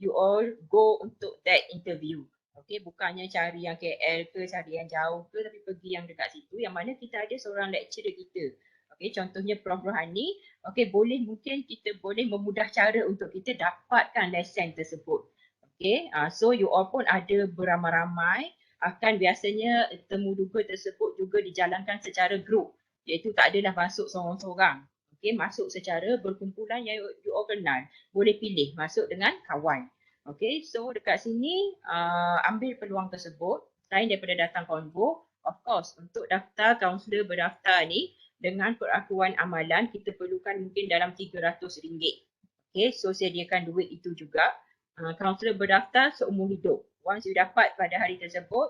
you all go untuk that interview. Okay, bukannya cari yang KL ke, cari yang jauh ke, tapi pergi yang dekat situ, yang mana kita ada seorang lecturer kita. Okay, contohnya Prof. Rohani, okay, mungkin kita boleh memudah cara untuk kita dapatkan lesen tersebut. Okay, so you all pun ada beramai-ramai, akan biasanya temu duga tersebut juga dijalankan secara grup, iaitu tak adalah masuk seorang-seorang. Okay, masuk secara berkumpulan yang you all kenal. Boleh pilih masuk dengan kawan. Okay, so dekat sini ambil peluang tersebut. Selain daripada datang konvo, of course untuk daftar kaunselor berdaftar ni dengan perakuan amalan kita perlukan mungkin dalam RM300. Okay, so sediakan duit itu juga. Kaunselor berdaftar seumur hidup. Once you dapat pada hari tersebut,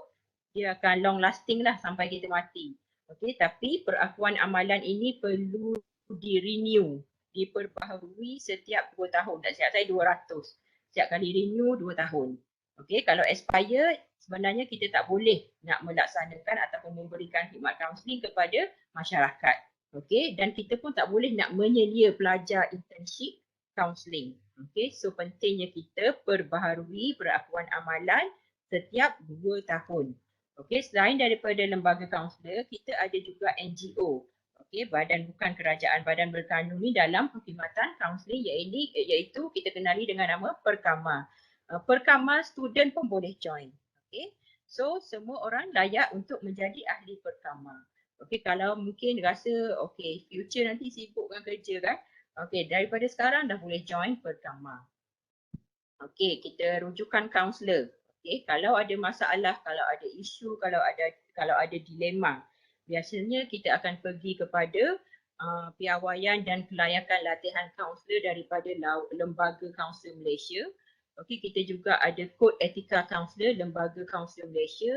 dia akan long lasting lah sampai kita mati. Okay, tapi perakuan amalan ini perlu di-renew, diperbaharui setiap 2 tahun. Tak silap saya 200. Setiap kali renew 2 tahun. Okay, kalau expire, sebenarnya kita tak boleh nak melaksanakan ataupun memberikan khidmat kaunseling kepada masyarakat. Okay, dan kita pun tak boleh nak menyelia pelajar internship kaunseling. Okay, so pentingnya kita perbaharui perakuan amalan setiap 2 tahun. Okay, selain daripada lembaga kaunselor, kita ada juga NGO. Okay, badan bukan kerajaan, badan berkanuni dalam perkhidmatan kaunseling, iaitu kita kenali dengan nama Perkama. Perkama student pun boleh join. Okay, so semua orang layak untuk menjadi ahli Perkama. Okay, kalau mungkin rasa okay, future nanti sibuk dengan kerja kan, okay, daripada sekarang dah boleh join Perkama. Okay, kita rujukan kaunselor. Okay, kalau ada masalah, kalau ada isu, kalau ada dilema, biasanya kita akan pergi kepada piawaian dan kelayakan latihan kaunselor daripada Lembaga Kaunselor Malaysia. Okay, kita juga ada Kod Etika Kaunselor, Lembaga Kaunselor Malaysia.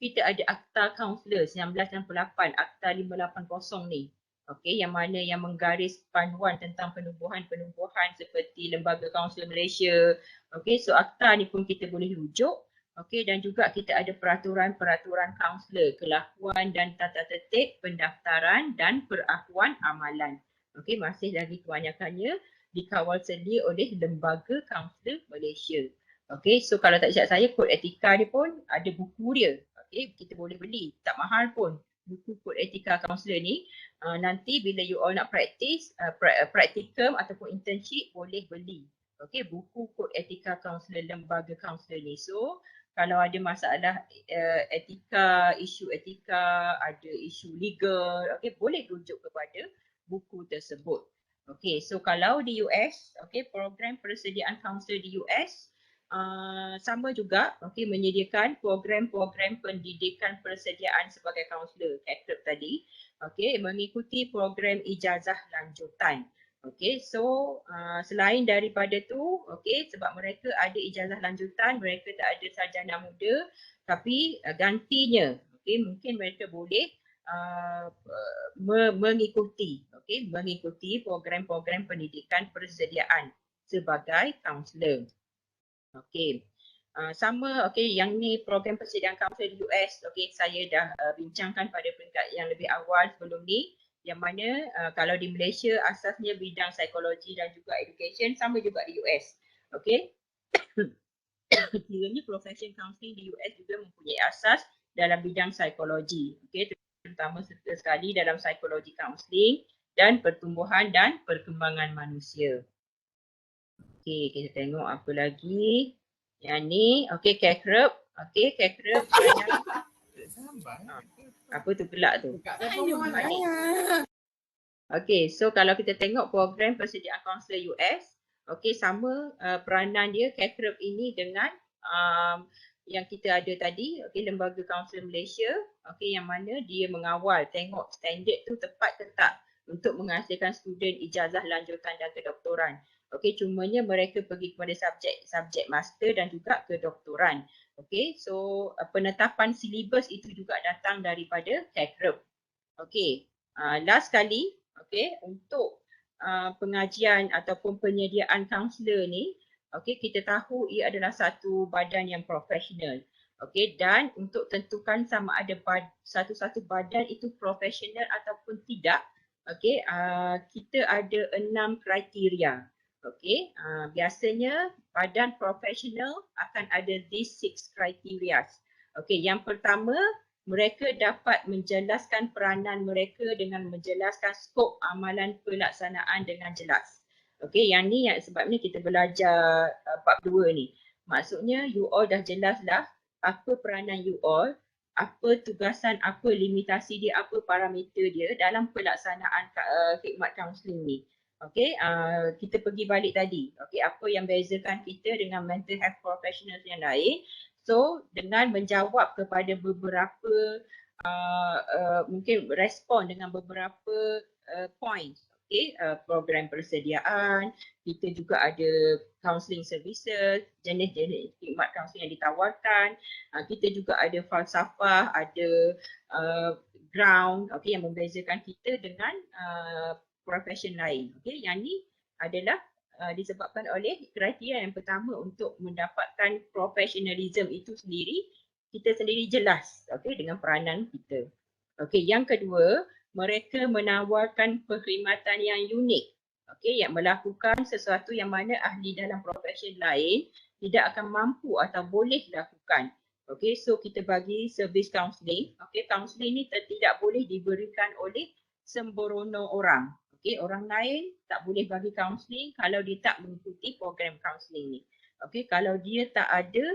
Kita ada Akta Kaunselor 1968, Akta 580 ni. Okay, yang mana yang menggaris panduan tentang penubuhan-penubuhan seperti Lembaga Kaunselor Malaysia. Okay, so akta ni pun kita boleh rujuk. Okay, dan juga kita ada peraturan-peraturan kaunselor, kelakuan dan tata tertib pendaftaran dan perakuan amalan. Okey, masih lagi kebanyakannya dikawal sendi oleh Lembaga Kaunselor Malaysia. Okey, so kalau tak silap saya kod etika ni pun ada buku dia. Okey, kita boleh beli, tak mahal pun buku kod etika kaunselor ni. Nanti bila you all nak practice, practicum ataupun internship boleh beli. Okey, buku kod etika kaunselor Lembaga Kaunselor ni. So kalau ada masalah etika, isu etika, ada isu legal, okey, boleh rujuk kepada buku tersebut. Okay, so kalau di US, okay, program persediaan kaunselor di US sama juga, okay, menyediakan program-program pendidikan persediaan sebagai kaunselor, CACREP tadi, okay, mengikuti program ijazah lanjutan. Okay, so selain daripada tu, okay, sebab mereka ada ijazah lanjutan, mereka tak ada sarjana muda, tapi gantinya, okay, mungkin mereka boleh mengikuti, mengikuti program-program pendidikan persediaan sebagai kaunselor. Okey. Sama, yang ni program persediaan kaunselor di US, saya dah bincangkan pada peringkat yang lebih awal sebelum ni, yang mana kalau di Malaysia asasnya bidang psikologi dan juga education, sama juga di US. Okey. Kiranya profession counselling di US juga mempunyai asas dalam bidang psikologi. Okey, terutama serta sekali dalam psikologi counselling dan pertumbuhan dan perkembangan manusia. Okey, kita tengok apa lagi. Yang ni, okey, CACREP. Okey, CACREP banyak. Apa tu gelak tu? Okey, so kalau kita tengok program persediaan kaunselor US, okey, sama peranan dia CACREP ini dengan yang kita ada tadi, okey, Lembaga Kaunselor Malaysia, okey, yang mana dia mengawal tengok standard tu tepat ke tak untuk menghasilkan student ijazah lanjutan dan kedoktoran. Okey, cumanya mereka pergi kepada subjek master dan juga kedoktoran. Okey, so penetapan silibus itu juga datang daripada CACREP. Okey, last kali, okey, untuk pengajian ataupun penyediaan kaunselor ni, okey, kita tahu ia adalah satu badan yang profesional. Okey, dan untuk tentukan sama ada satu-satu badan itu profesional ataupun tidak, okey, kita ada 6 kriteria. Okey, biasanya badan profesional akan ada these 6 criteria. Okey, yang pertama, mereka dapat menjelaskan peranan mereka dengan menjelaskan skop amalan pelaksanaan dengan jelas. Okey, yang ni yang sebabnya kita belajar bab 2 ni. Maksudnya you all dah jelas lah apa peranan you all, apa tugasan, apa limitasi dia, apa parameter dia dalam pelaksanaan khidmat kaunseling ni. Okey, kita pergi balik tadi. Okey, apa yang bezakan kita dengan mental health professionals yang lain? So, dengan menjawab kepada beberapa mungkin respon dengan beberapa points. Okay, program persediaan, kita juga ada counselling services, jenis-jenis khidmat counselling yang ditawarkan, kita juga ada falsafah, ada ground, okay, yang membezakan kita dengan profession lain. Okay, yang ni adalah disebabkan oleh kriteria yang pertama untuk mendapatkan professionalism itu sendiri, kita sendiri jelas, okay, dengan peranan kita. Okay, yang kedua, mereka menawarkan perkhidmatan yang unik, okay, yang melakukan sesuatu yang mana ahli dalam profession lain tidak akan mampu atau boleh lakukan. Okay, so kita bagi service counselling. Okay, counselling ni tidak boleh diberikan oleh sembrono orang. Okay, orang lain tak boleh bagi counselling kalau dia tak mengikuti program counselling ni. Okay, kalau dia tak ada,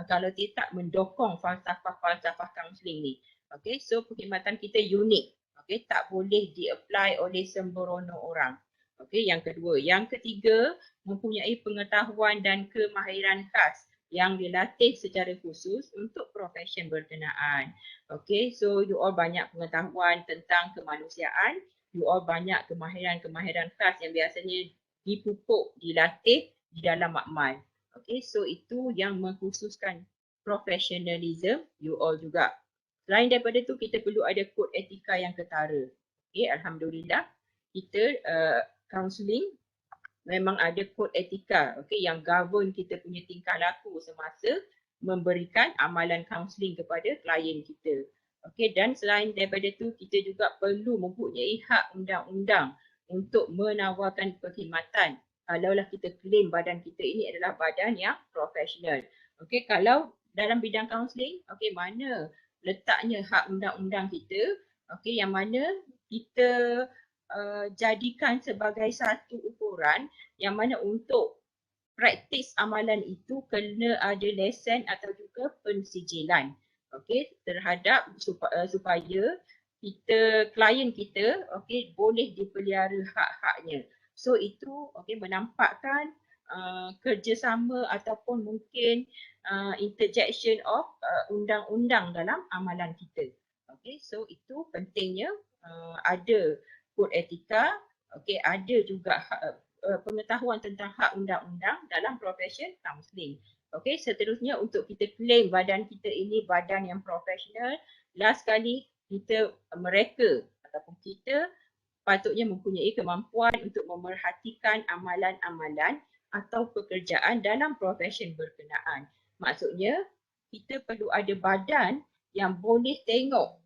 kalau dia tak mendokong falsafah-falsafah counselling ni. Okay, so perkhidmatan kita unik. Okay, tak boleh di-apply oleh sembrono orang. Okay, yang kedua. Yang ketiga, mempunyai pengetahuan dan kemahiran khas yang dilatih secara khusus untuk profession berkenaan. Okay, so you all banyak pengetahuan tentang kemanusiaan, you all banyak kemahiran-kemahiran khas yang biasanya dipupuk, dilatih di dalam makmal. Okay, so itu yang mengkhususkan professionalism you all juga. Selain daripada tu, kita perlu ada kod etika yang ketara. Okay, Alhamdulillah, kita counselling memang ada kod etika, okay, yang govern kita punya tingkah laku semasa memberikan amalan counselling kepada klien kita. Okay, dan selain daripada tu, kita juga perlu mempunyai hak undang-undang untuk menawarkan perkhidmatan. Kalaulah kita claim badan kita ini adalah badan yang profesional. Okey, kalau dalam bidang kaunseling, okey, mana letaknya hak undang-undang kita, okey, yang mana kita jadikan sebagai satu ukuran yang mana untuk praktis amalan itu kena ada lesen atau juga pensijilan, okey, terhadap supaya kita, klien kita, okey, boleh dipelihara hak-haknya. So itu okey menampakkan kerjasama ataupun mungkin interjection of undang-undang dalam amalan kita. Okey, so itu pentingnya ada kod etika, okey, ada juga pengetahuan tentang hak undang-undang dalam profession kaunseling. Okey, seterusnya untuk kita claim badan kita ini badan yang profesional, last sekali mereka ataupun kita patutnya mempunyai kemampuan untuk memerhatikan amalan-amalan atau pekerjaan dalam profession berkenaan. Maksudnya kita perlu ada badan yang boleh tengok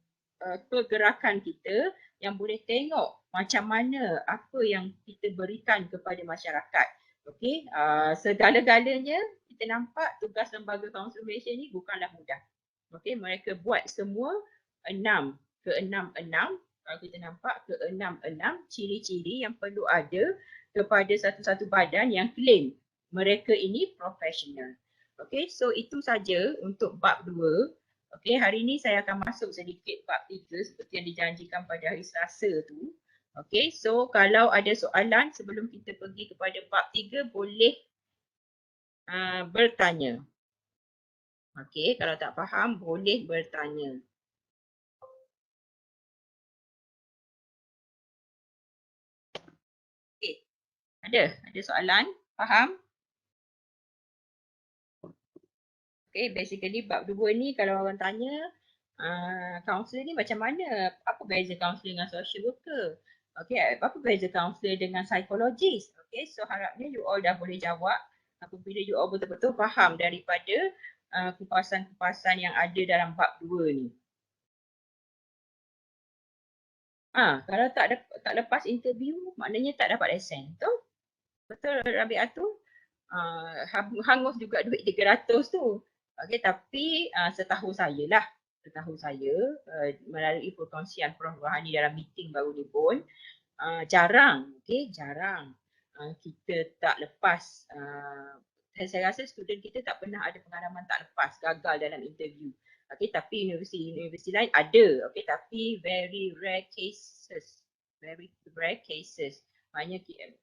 pergerakan kita, yang boleh tengok macam mana apa yang kita berikan kepada masyarakat. Okey, segala-galanya kita nampak tugas lembaga conservation ni bukanlah mudah. Okey, mereka buat semua 6 kalau kita nampak ke-6 ciri-ciri yang perlu ada kepada satu-satu badan yang claim mereka ini profesional. Okey, so itu saja untuk bab 2. Okey, hari ini saya akan masuk sedikit bab 3 seperti yang dijanjikan pada hari Selasa tu. Okey, so kalau ada soalan sebelum kita pergi kepada bab 3 boleh bertanya. Okey, kalau tak faham boleh bertanya. Okey, ada soalan? Faham? Okay, basically bab 2 ni kalau orang tanya kaunselor ni macam mana? Apa beza kaunselor dengan social worker? Okay, apa beza kaunselor dengan psikologis? Okay, so harapnya you all dah boleh jawab apabila you all betul-betul faham daripada kupasan-kupasan yang ada dalam bab 2 ni. Kalau tak lepas interview maknanya tak dapat lesen. Betul Rabi'ah tu? Hangus juga duit 300 tu. Okey, tapi setahu saya melalui perkongsian Prof Rohani dalam meeting baru ni pun jarang kita tak lepas. Saya rasa student kita tak pernah ada pengalaman tak lepas, gagal dalam interview. Okey, tapi universiti lain ada. Okey, tapi very rare cases. Maknanya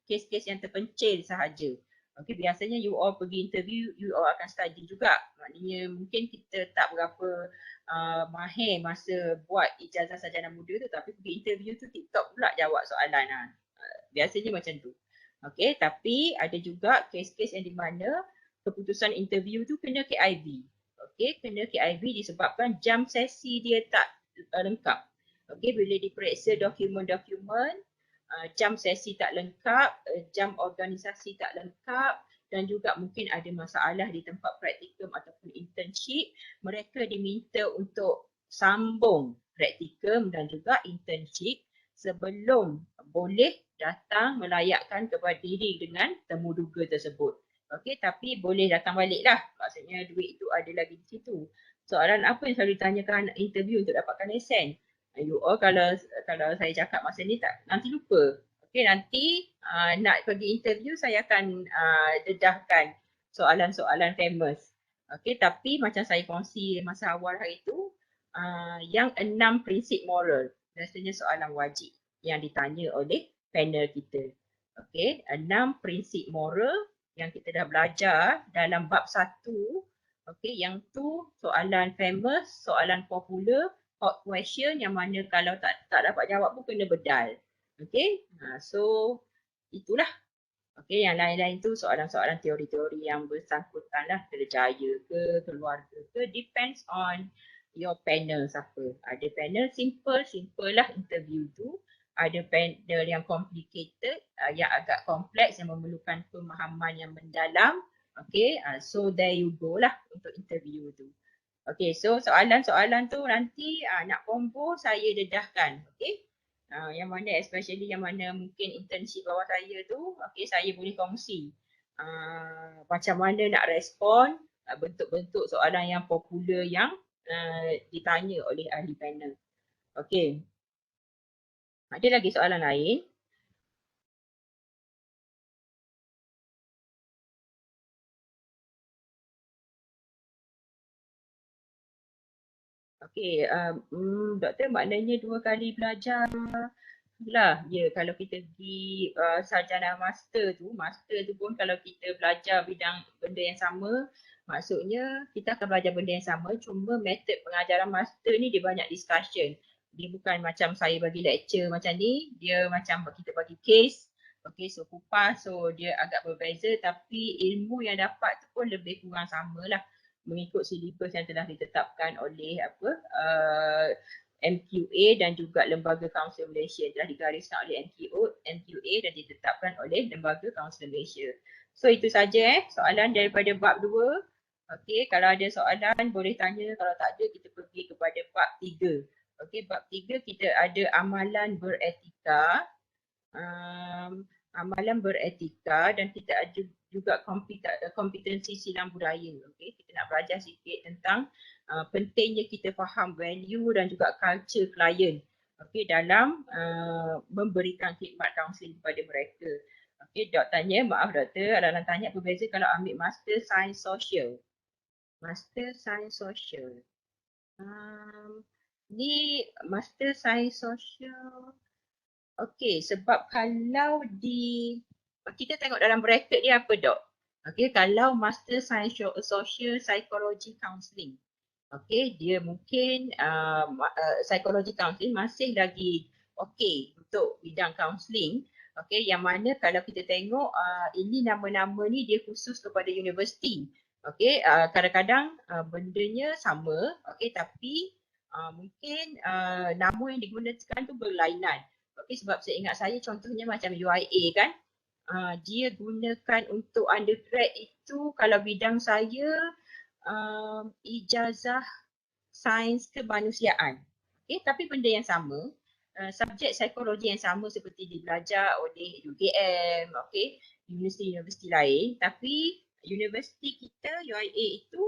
kes-kes yang terpencil sahaja. Okay, biasanya you all pergi interview, you all akan study juga. Maknanya mungkin kita tak berapa mahir masa buat ijazah sarjana muda tu, tapi pergi interview tu TikTok pula jawab soalan. Biasanya macam tu. Okay, tapi ada juga kes-kes yang di mana keputusan interview tu kena KIV. Okay, kena KIV disebabkan jam sesi dia tak lengkap. Okay, bila diperiksa dokumen-dokumen, jam sesi tak lengkap, jam organisasi tak lengkap dan juga mungkin ada masalah di tempat praktikum ataupun internship, mereka diminta untuk sambung praktikum dan juga internship sebelum boleh datang melayakkan kepada diri dengan temuduga tersebut. Okey, tapi boleh datang balik lah. Maksudnya duit itu ada lagi di situ. Soalan apa yang selalu ditanyakan interview untuk dapatkan lesen? You all kalau saya cakap masa ni tak, nanti lupa. Okey, nanti nak pergi interview saya akan dedahkan soalan-soalan famous. Okey, tapi macam saya kongsi masa awal hari tu, yang 6 prinsip moral, biasanya soalan wajib yang ditanya oleh panel kita. Okey, 6 prinsip moral yang kita dah belajar dalam bab 1. Okey, yang tu soalan famous, soalan popular, hot question yang mana kalau tak dapat jawab pun kena bedal. Okay, so itulah. Okay, yang lain-lain tu soalan-soalan teori-teori yang bersangkutan lah, kerjaya ke, keluarga ke, depends on your panel siapa. Ada panel simple lah interview tu. Ada panel yang complicated, yang agak kompleks, yang memerlukan pemahaman yang mendalam. Okay, so there you go lah untuk interview tu. Okay, so soalan-soalan tu nanti nak combo saya dedahkan. Okay, Yang mana especially yang mana mungkin internship bawah saya tu, saya boleh kongsi macam mana nak respon bentuk-bentuk soalan yang popular yang ditanya oleh ahli panel. Okey. Ada lagi soalan lain? Okey, doktor maknanya 2 kali belajar lah. Ya, kalau kita pergi sarjana master tu pun kalau kita belajar bidang benda yang sama, maksudnya kita akan belajar benda yang sama, cuma metod pengajaran master ni dia banyak discussion. Dia bukan macam saya bagi lecture macam ni, dia macam kita bagi case, so kupas, so dia agak berbeza tapi ilmu yang dapat tu pun lebih kurang sama lah mengikut silibus yang telah ditetapkan oleh MQA dan juga Lembaga Kaunsil Malaysia, telah digariskan oleh MQA dan ditetapkan oleh Lembaga Kaunsil Malaysia. So itu saja soalan daripada bab 2. Okey, kalau ada soalan boleh tanya, kalau tak ada kita pergi kepada bab 3. Okey, bab 3 kita ada amalan beretika. Amalan beretika dan kita ada juga kompetensi silang budaya. Okey, kita nak belajar sikit tentang pentingnya kita faham value dan juga culture klien dalam memberikan khidmat kaunseling kepada mereka. Okey, Dok tanya, maaf doktor, Adalah tanya apa beza kalau ambil Master Science Social. Master Science Social. Ni Master Science Social. Okey, sebab kalau kita tengok dalam bracket dia apa Dok? Okey, kalau Master Science Social Psychology Counselling. Okey, dia mungkin psychology counselling masih lagi okey untuk bidang counselling. Okey, yang mana kalau kita tengok ini nama-nama ni dia khusus kepada universiti. Okey, kadang-kadang bendanya sama, okey, tapi mungkin nama yang digunakan tu berlainan. Okey, sebab saya ingat saya contohnya macam UIA kan. Dia gunakan untuk undergrad itu kalau bidang saya ijazah sains kemanusiaan. Okay, tapi benda yang sama, subjek psikologi yang sama seperti dibelajar oleh UKM, okay, universiti-universiti lain, tapi universiti kita UIA itu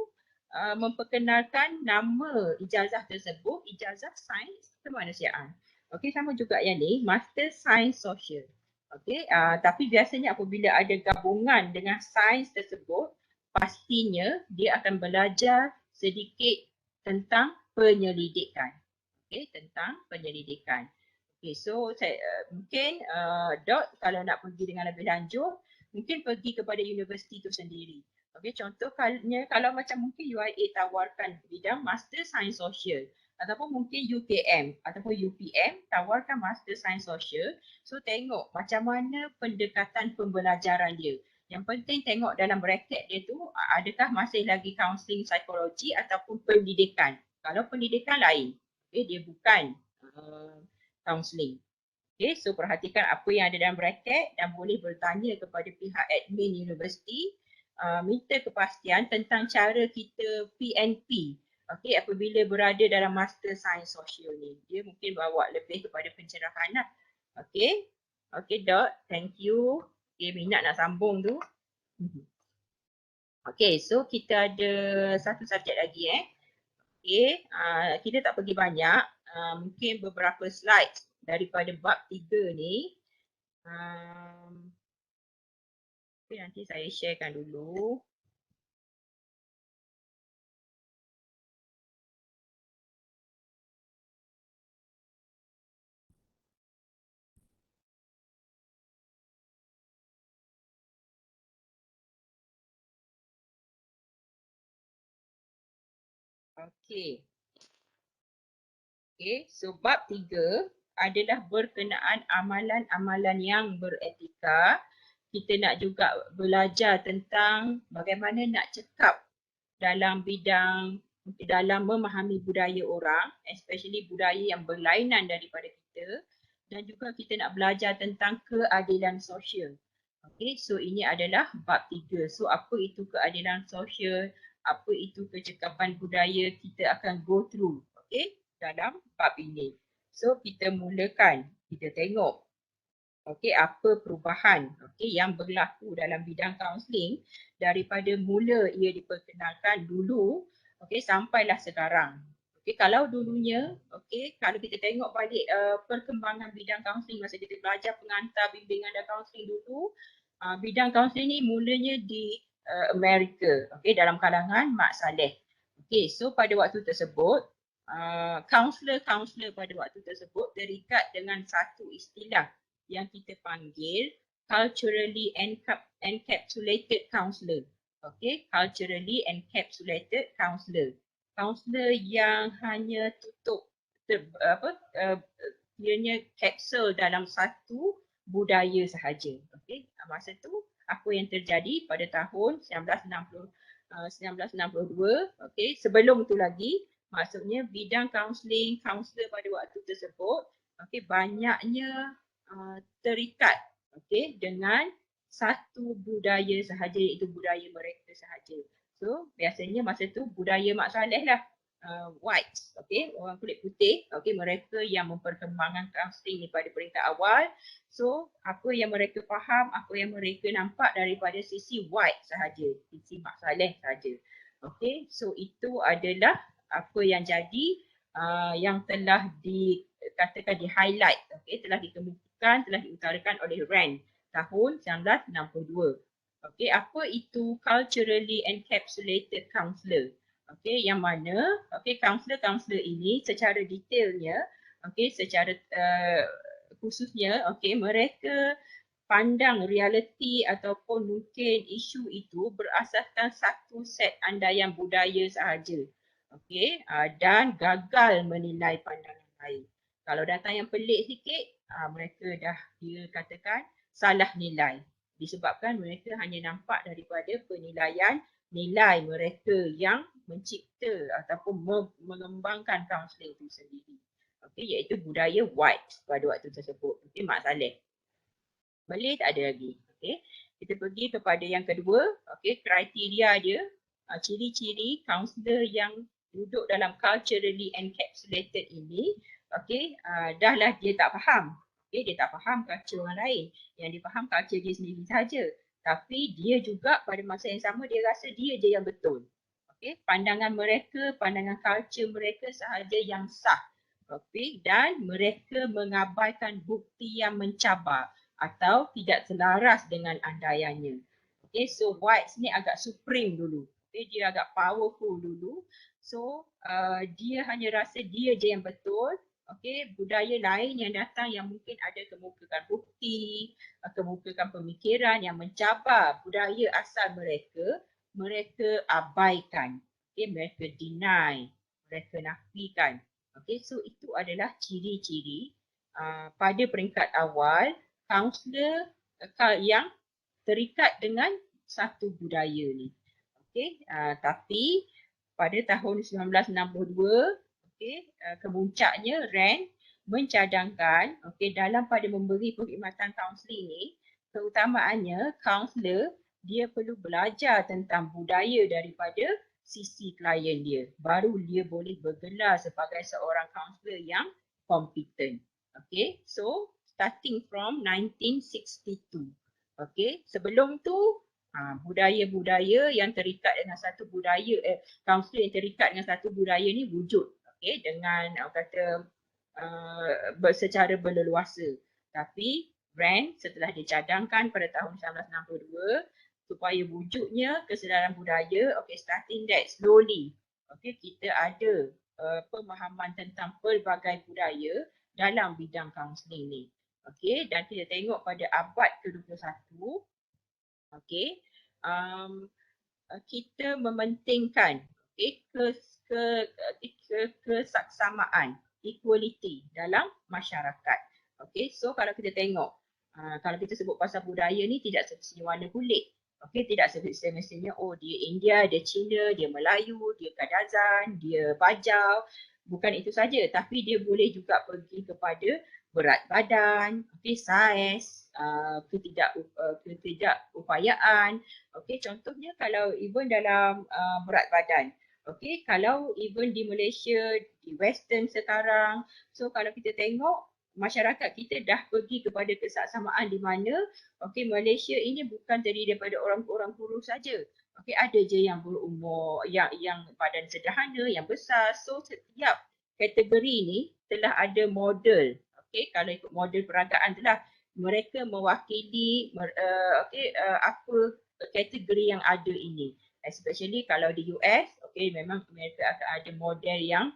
memperkenalkan nama ijazah tersebut, ijazah sains kemanusiaan. Okey, sama juga yang ni, Master Science Social. Okey, tapi biasanya apabila ada gabungan dengan sains tersebut, pastinya dia akan belajar sedikit tentang penyelidikan. Okey, tentang penyelidikan. Okey, so saya mungkin Dot kalau nak pergi dengan lebih lanjut, mungkin pergi kepada universiti itu sendiri. Okey, contohnya kalau macam mungkin UIA tawarkan bidang Master Science Social ataupun mungkin UKM ataupun UPM tawarkan Master Science Social. So tengok macam mana pendekatan pembelajaran dia. Yang penting tengok dalam bracket dia tu adakah masih lagi counselling psikologi ataupun pendidikan. Kalau pendidikan lain, dia bukan counselling. Okay, so perhatikan apa yang ada dalam bracket dan boleh bertanya kepada pihak admin universiti, minta kepastian tentang cara kita PNP. Okay, apabila berada dalam Master Science Social ni, dia mungkin bawa lebih kepada pencerahan lah. Okay, Dot, thank you. Okay, minat nak sambung tu. Okay, so kita ada satu subjek lagi Okay, kita tak pergi banyak, mungkin beberapa slide daripada bab 3 ni. Okay, nanti saya sharekan dulu. Okay. Okay, so bab 3 adalah berkenaan amalan-amalan yang beretika. Kita nak juga belajar tentang bagaimana nak cakap dalam bidang, dalam memahami budaya orang, especially budaya yang berlainan daripada kita, dan juga kita nak belajar tentang keadilan sosial. Okay, so ini adalah bab 3. So apa itu keadilan sosial, apa itu kecekapan budaya, kita akan go through dalam bab ini. So kita mulakan kita tengok okey apa perubahan okey yang berlaku dalam bidang kaunseling daripada mula ia diperkenalkan dulu okey sampailah sekarang. Okey kalau dulunya okey kalau kita tengok balik perkembangan bidang kaunseling masa kita belajar pengantar bimbingan dan kaunseling dulu bidang kaunseling ni mulanya di Amerika okey dalam kalangan Mak Saleh. Okey so pada waktu tersebut kaunselor pada waktu tersebut terikat dengan satu istilah yang kita panggil culturally encapsulated counselor. Okay, culturally encapsulated counselor. Counselor yang hanya tutup ianya kapsul dalam satu budaya sahaja. Okay, masa tu apa yang terjadi pada tahun 1962, okay, sebelum tu lagi, maksudnya bidang kaunseling, kaunselor pada waktu tersebut, okay, banyaknya terikat okay, dengan satu budaya sahaja iaitu budaya mereka sahaja. So biasanya masa tu budaya Mak Saleh lah white, okay, orang kulit putih, okay, mereka yang memperkembangkan kaunseling ni pada peringkat awal. So apa yang mereka faham, apa yang mereka nampak daripada sisi white sahaja, sisi Mak Saleh sahaja. Okay, so itu adalah apa yang jadi yang telah dikatakan di highlight, okay, telah dikemukakan, telah diutarakan oleh Rand tahun 1962. Okay, apa itu culturally encapsulated counselor? Okay, yang mana okay, kaunselor-kaunselor ini secara detailnya, okay, secara khususnya, okay, mereka pandang realiti ataupun mungkin isu itu berasaskan satu set andaian budaya sahaja. Okey, dan gagal menilai pandangan lain. Kalau datang yang pelik sikit, mereka dah dia katakan salah nilai. Disebabkan mereka hanya nampak daripada penilaian nilai mereka yang mencipta ataupun mengembangkan kaunseling itu sendiri. Okey, iaitu budaya white pada waktu tersebut. Okey, Mak Saleh. Boleh tak ada lagi? Okey, kita pergi kepada yang kedua. Okey, kriteria dia, ciri-ciri kaunselor yang duduk dalam culturally encapsulated ini, okey, dahlah dia tak faham. Okey, dia tak faham culture orang lain. Yang dia faham culture dia sendiri saja. Tapi dia juga pada masa yang sama dia rasa dia je yang betul. Okey, pandangan mereka, pandangan culture mereka sahaja yang sah. Okey, dan mereka mengabaikan bukti yang mencabar atau tidak selaras dengan andaiannya. Okay, so whites ni agak supreme dulu. Okay, dia agak powerful dulu. So dia hanya rasa dia je yang betul. Okay, budaya lain yang datang yang mungkin ada kemukakan bukti, kemukakan pemikiran yang mencabar budaya asal mereka, mereka abaikan. Okay, mereka deny, mereka nafikan. Okay, so itu adalah ciri-ciri pada peringkat awal kaunselor yang terikat dengan satu budaya ni. Okey, tapi pada tahun 1962, okey, kemuncaknya Rand mencadangkan okey dalam pada memberi perkhidmatan kaunseling ni, keutamaannya kaunselor dia perlu belajar tentang budaya daripada sisi klien dia. Baru dia boleh bergelar sebagai seorang kaunselor yang kompeten. Okay, so starting from 1962. Okay, sebelum tu budaya-budaya yang terikat dengan satu budaya, kaunselor yang terikat dengan satu budaya ni wujud. Okay, dengan kata secara berleluasa. Tapi Rand setelah dicadangkan pada tahun 1962 supaya wujudnya kesedaran budaya, okay, starting that slowly. Okay, kita ada pemahaman tentang pelbagai budaya dalam bidang kaunseling ni. Okey, dan kita tengok pada abad ke-21, okey, kita mementingkan okey kesaksamaan, equality dalam masyarakat. Okey, so kalau kita tengok kalau kita sebut pasal budaya ni tidak semestinya warna kulit. Okey, tidak semestinya oh dia India, dia Cina, dia Melayu, dia Kadazan, dia Bajau. Bukan itu saja, tapi dia boleh juga pergi kepada berat badan, okay, saiz, ketidakupayaan. Okay, contohnya kalau even dalam berat badan, okay, kalau even di Malaysia, di Western sekarang, so kalau kita tengok masyarakat kita dah pergi kepada kesaksamaan di mana Malaysia ini bukan terdiri daripada orang kurus saja. Ada je yang berumur, yang badan sederhana, yang besar. So setiap kategori ni telah ada model. Kalau ikut model peragaan telah mereka mewakili apa kategori yang ada ini. Especially kalau di US, memang mereka akan ada model yang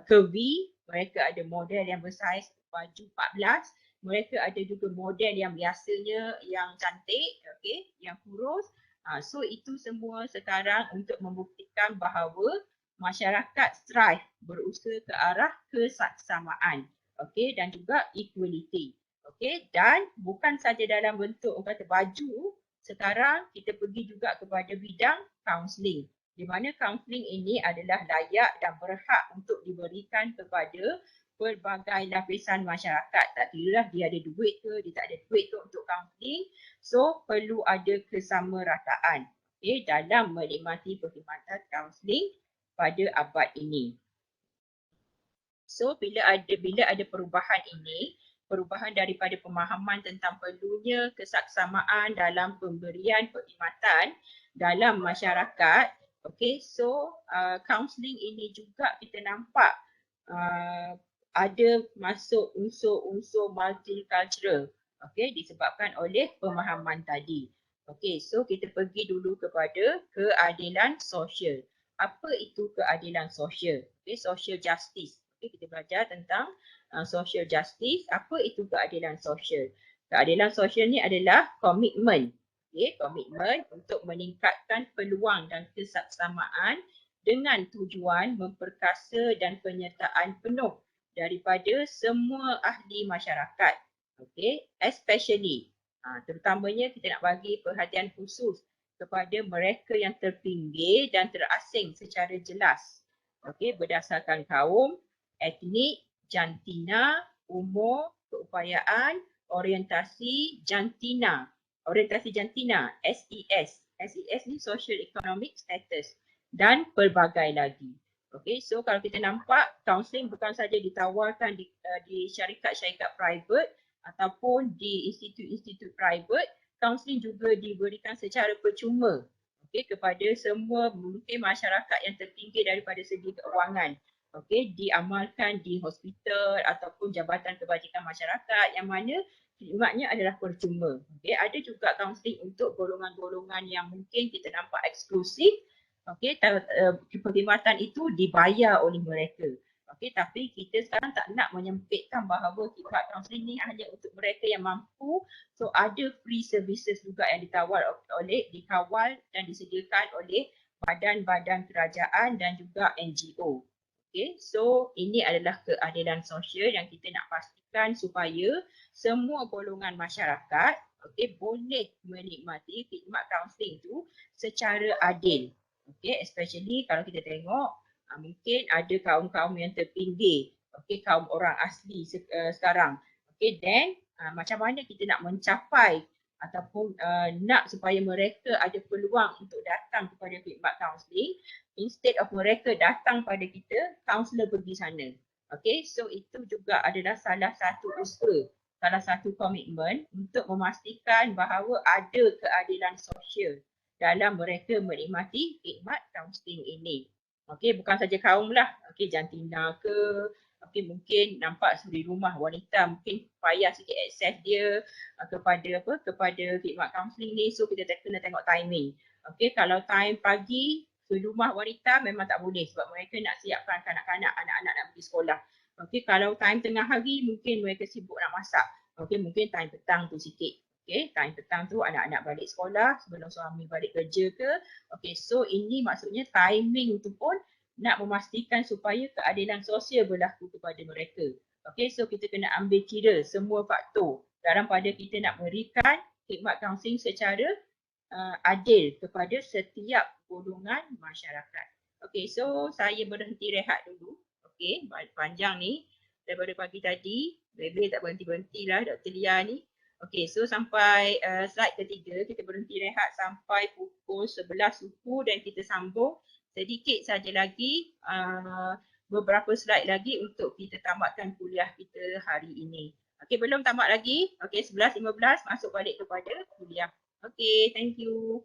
curvy, mereka ada model yang bersaiz baju 14, mereka ada juga model yang biasanya yang cantik, yang kurus. So itu semua sekarang untuk membuktikan bahawa masyarakat strive berusaha ke arah kesaksamaan, dan juga equality. Dan bukan saja dalam bentuk orang kata baju, sekarang kita pergi juga kepada bidang counselling, di mana counselling ini adalah layak dan berhak untuk diberikan kepada pelbagai lapisan masyarakat. Tak kira dia ada duit ke, dia tak ada duit ke untuk counselling. So perlu ada kesamarataan dalam menikmati perkhidmatan counselling pada abad ini. So bila ada perubahan ini, perubahan daripada pemahaman tentang perlunya kesaksamaan dalam pemberian perkhidmatan dalam masyarakat, so counselling ini juga kita nampak ada masuk unsur-unsur multicultural, disebabkan oleh pemahaman tadi. So kita pergi dulu kepada keadilan sosial. Apa itu keadilan sosial? Social justice. Kita belajar tentang social justice. Apa itu keadilan sosial? Keadilan sosial ni adalah komitmen. Komitmen untuk meningkatkan peluang dan kesaksamaan dengan tujuan memperkasa dan penyertaan penuh daripada semua ahli masyarakat. Especially, terutamanya kita nak bagi perhatian khusus kepada mereka yang terpinggir dan terasing secara jelas. Berdasarkan kaum, etnik, jantina, umur, keupayaan, orientasi jantina, SES. SES ni social economic status dan pelbagai lagi. So kalau kita nampak counselling bukan saja ditawarkan di syarikat-syarikat private ataupun di institut-institut private, counselling juga diberikan secara percuma kepada semua mungkin masyarakat yang terpinggir daripada segi keuangan. Diamalkan di hospital ataupun jabatan kebajikan masyarakat yang mana khidmatnya adalah percuma. Ada juga kaunseling untuk golongan-golongan yang mungkin kita nampak eksklusif. Perkhidmatan itu dibayar oleh mereka. Tapi kita sekarang tak nak menyempitkan bahawa khidmat kaunseling ni hanya untuk mereka yang mampu. So ada free services juga yang dikawal dan disediakan oleh badan-badan kerajaan dan juga NGO. So ini adalah keadilan sosial yang kita nak pastikan supaya semua golongan masyarakat boleh menikmati khidmat kaunseling itu secara adil. Especially kalau kita tengok mungkin ada kaum-kaum yang terpinggir, kaum orang asli sekarang. Then macam mana kita nak mencapai ataupun nak supaya mereka ada peluang untuk datang kepada khidmat kaunseling, instead of mereka datang pada kita, kaunselor pergi sana. So itu juga adalah salah satu usaha, salah satu komitmen untuk memastikan bahawa ada keadilan sosial dalam mereka menikmati khidmat kaunseling ini. Bukan saja kaum lah, jantina ke, mungkin nampak suri rumah wanita mungkin payah sikit akses dia kepada khidmat kaunseling ni. So kita kena tengok timing. Kalau time pagi, suri rumah wanita memang tak boleh sebab mereka nak siapkan kanak-kanak, anak-anak nak pergi sekolah. Kalau time tengah hari mungkin mereka sibuk nak masak. Mungkin time petang tu sikit. Time petang tu anak-anak balik sekolah sebelum suami balik kerja ke. So ini maksudnya timing tu pun nak memastikan supaya keadilan sosial berlaku kepada mereka. So kita kena ambil kira semua faktor dalam pada kita nak berikan khidmat kaunseling secara adil kepada setiap golongan masyarakat. So saya berhenti rehat dulu. Panjang ni daripada pagi tadi. Bebe tak berhenti-berhenti lah Dr. Lia ni. So sampai slide ketiga, kita berhenti rehat sampai pukul 11 suku dan kita sambung sedikit saja lagi, beberapa slide lagi untuk kita tamatkan kuliah kita hari ini. Okey, belum tamat lagi. Okey, 11.15 masuk balik kepada kuliah. Okey, thank you.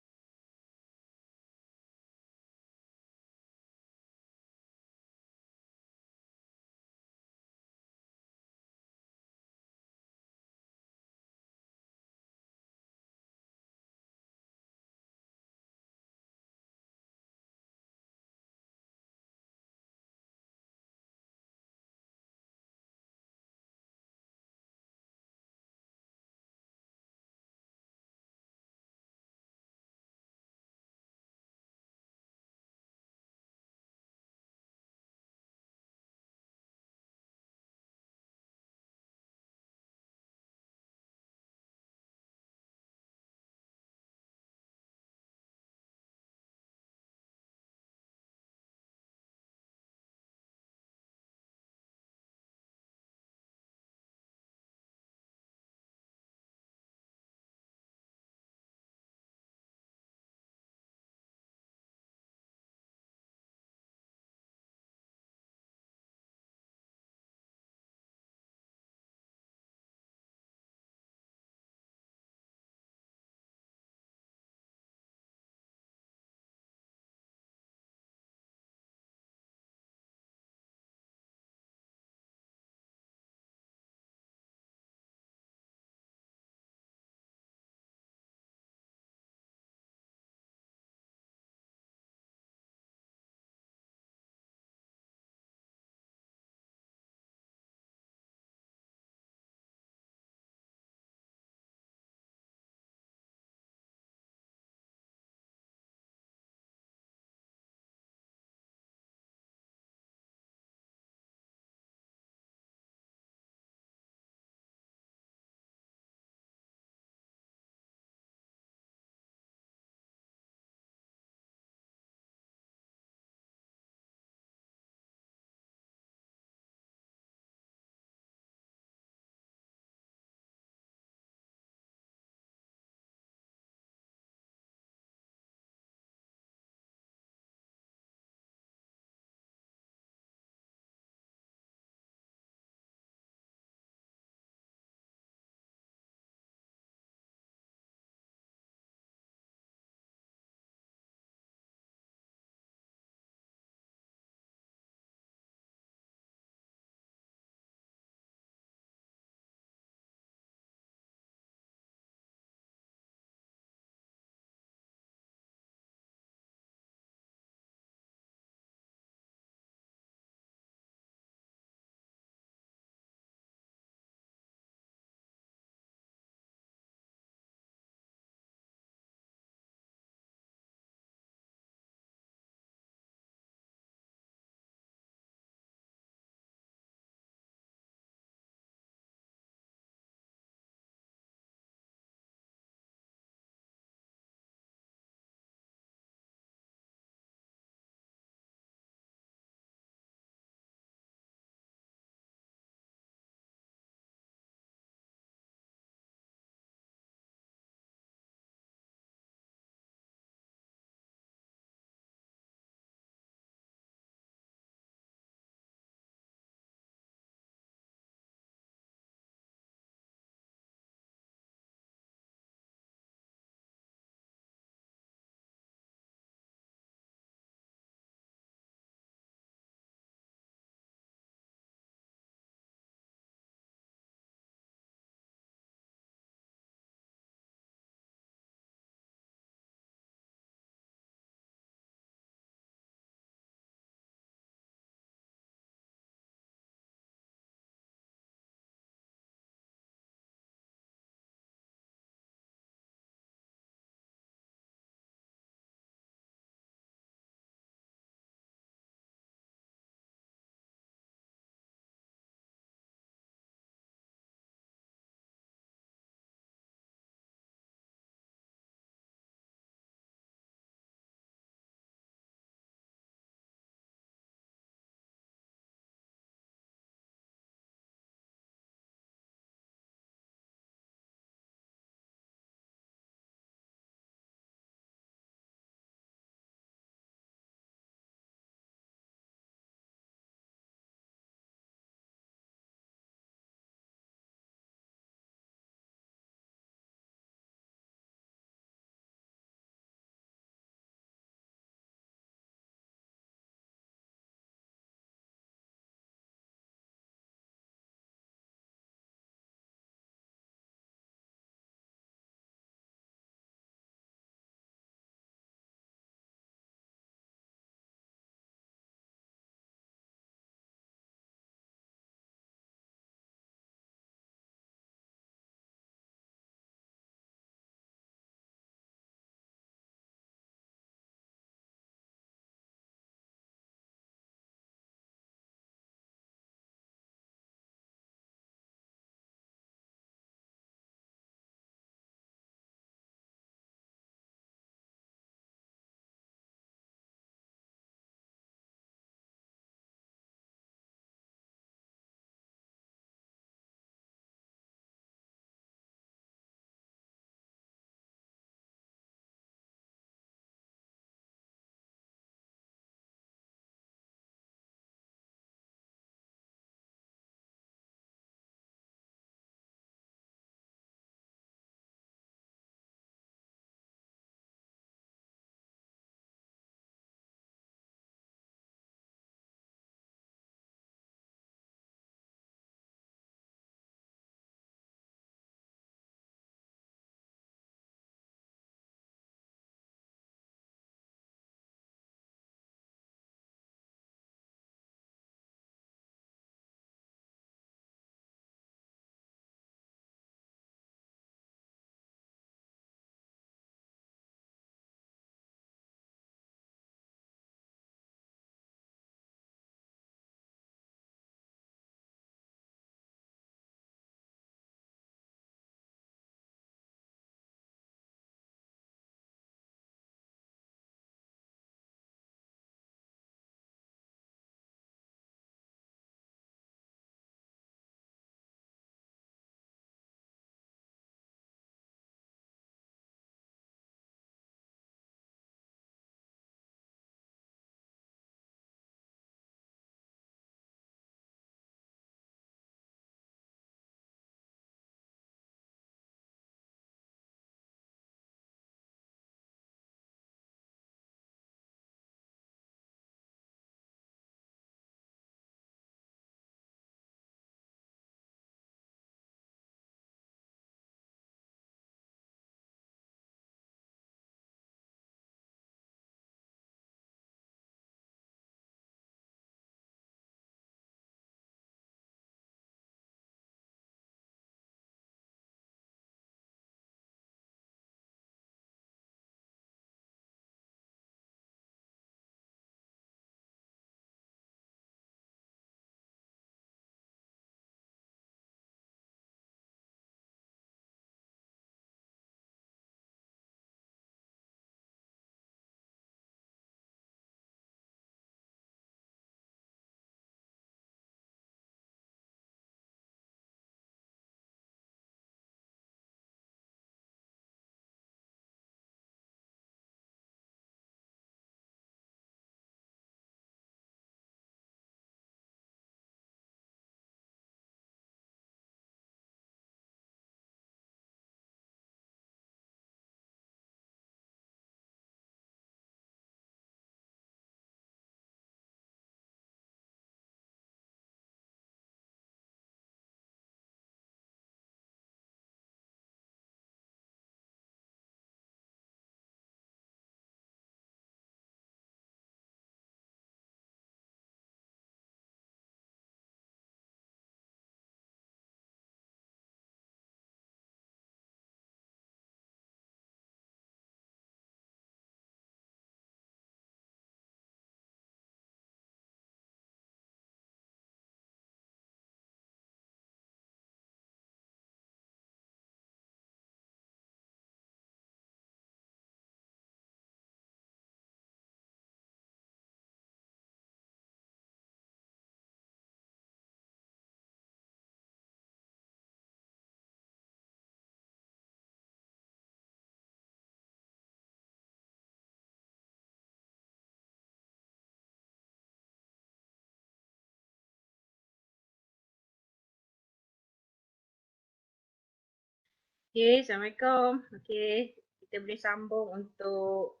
Okey, Assalamualaikum. Okey, kita boleh sambung untuk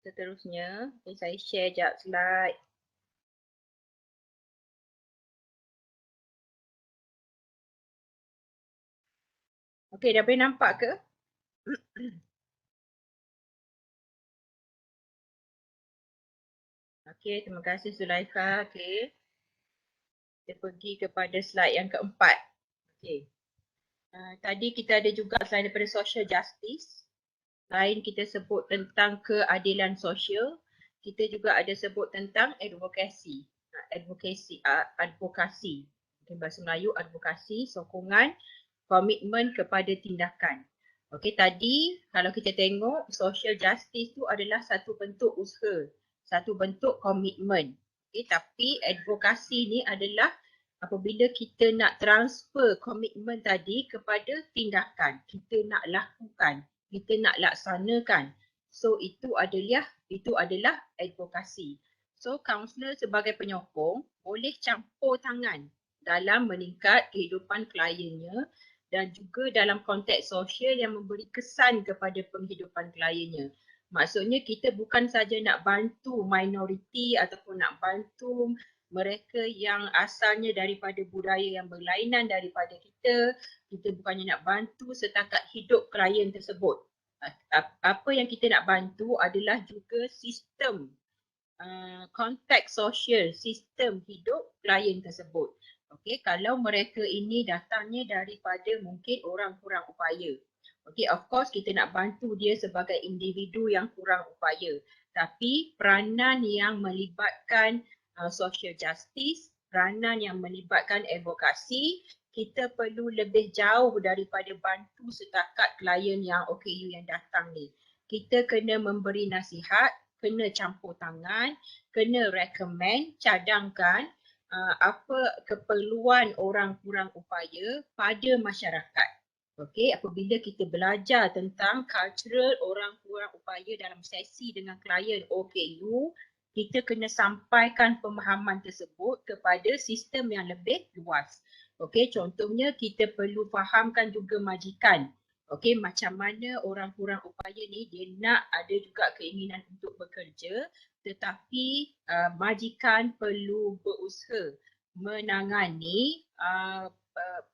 seterusnya. Okay, saya share jap slide. Okey, dah boleh nampak ke? Okey, terima kasih Zulaikha. Okey, kita pergi kepada slide yang keempat. Okey. Tadi kita ada juga selain daripada social justice, lain kita sebut tentang keadilan sosial, kita juga ada sebut tentang advokasi. Advokasi. Okay, bahasa Melayu advokasi, sokongan, komitmen kepada tindakan. Okey, tadi kalau kita tengok social justice tu adalah satu bentuk usaha, satu bentuk komitmen. Okey, tapi advokasi ni adalah apabila kita nak transfer komitmen tadi kepada tindakan, kita nak lakukan, kita nak laksanakan. So itu adalah advokasi. So kaunselor sebagai penyokong boleh campur tangan dalam meningkat kehidupan kliennya dan juga dalam konteks sosial yang memberi kesan kepada penghidupan kliennya. Maksudnya kita bukan saja nak bantu minoriti ataupun nak bantu mereka yang asalnya daripada budaya yang berlainan daripada kita. Kita bukannya nak bantu setakat hidup klien tersebut. Apa yang kita nak bantu adalah juga sistem konteks sosial, sistem hidup klien tersebut. Okey, kalau mereka ini datangnya daripada mungkin orang kurang upaya. Okey, of course kita nak bantu dia sebagai individu yang kurang upaya. Tapi peranan yang melibatkan social justice, peranan yang melibatkan advokasi, kita perlu lebih jauh daripada bantu setakat klien yang OKU yang datang ni. Kita kena memberi nasihat, kena campur tangan, kena recommend, cadangkan apa keperluan orang kurang upaya pada masyarakat. Okey, apabila kita belajar tentang cultural orang kurang upaya dalam sesi dengan klien OKU, kita kena sampaikan pemahaman tersebut kepada sistem yang lebih luas. Okey, contohnya kita perlu fahamkan juga majikan. Okey, macam mana orang kurang upaya ni dia nak ada juga keinginan untuk bekerja, tetapi majikan perlu berusaha menangani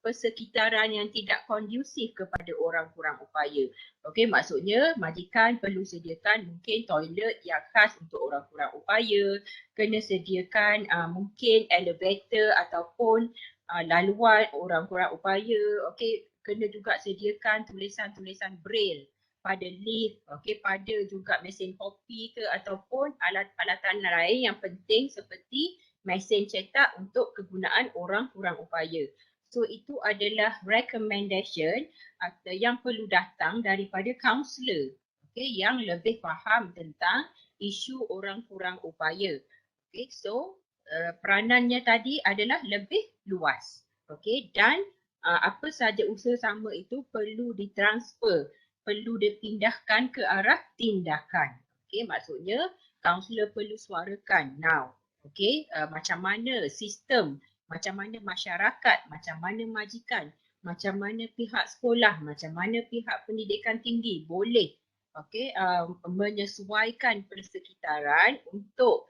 persekitaran yang tidak kondusif kepada orang kurang upaya. Okey, maksudnya majikan perlu sediakan mungkin toilet yang khas untuk orang kurang upaya, kena sediakan mungkin elevator ataupun laluan orang kurang upaya. Okey, kena juga sediakan tulisan-tulisan braille pada lift, okey, pada juga mesin kopi ke ataupun alat-alatan lain yang penting seperti mesin cetak untuk kegunaan orang kurang upaya. So itu adalah recommendation yang perlu datang daripada kaunselor, okey, yang lebih faham tentang isu orang kurang upaya. Okey, so peranannya tadi adalah lebih luas. Okey, dan apa sahaja usaha sama itu perlu ditransfer, perlu dipindahkan ke arah tindakan. Okey, maksudnya kaunselor perlu suarakan now. Okey, macam mana sistem, macam mana masyarakat, macam mana majikan, macam mana pihak sekolah, macam mana pihak pendidikan tinggi boleh menyesuaikan persekitaran untuk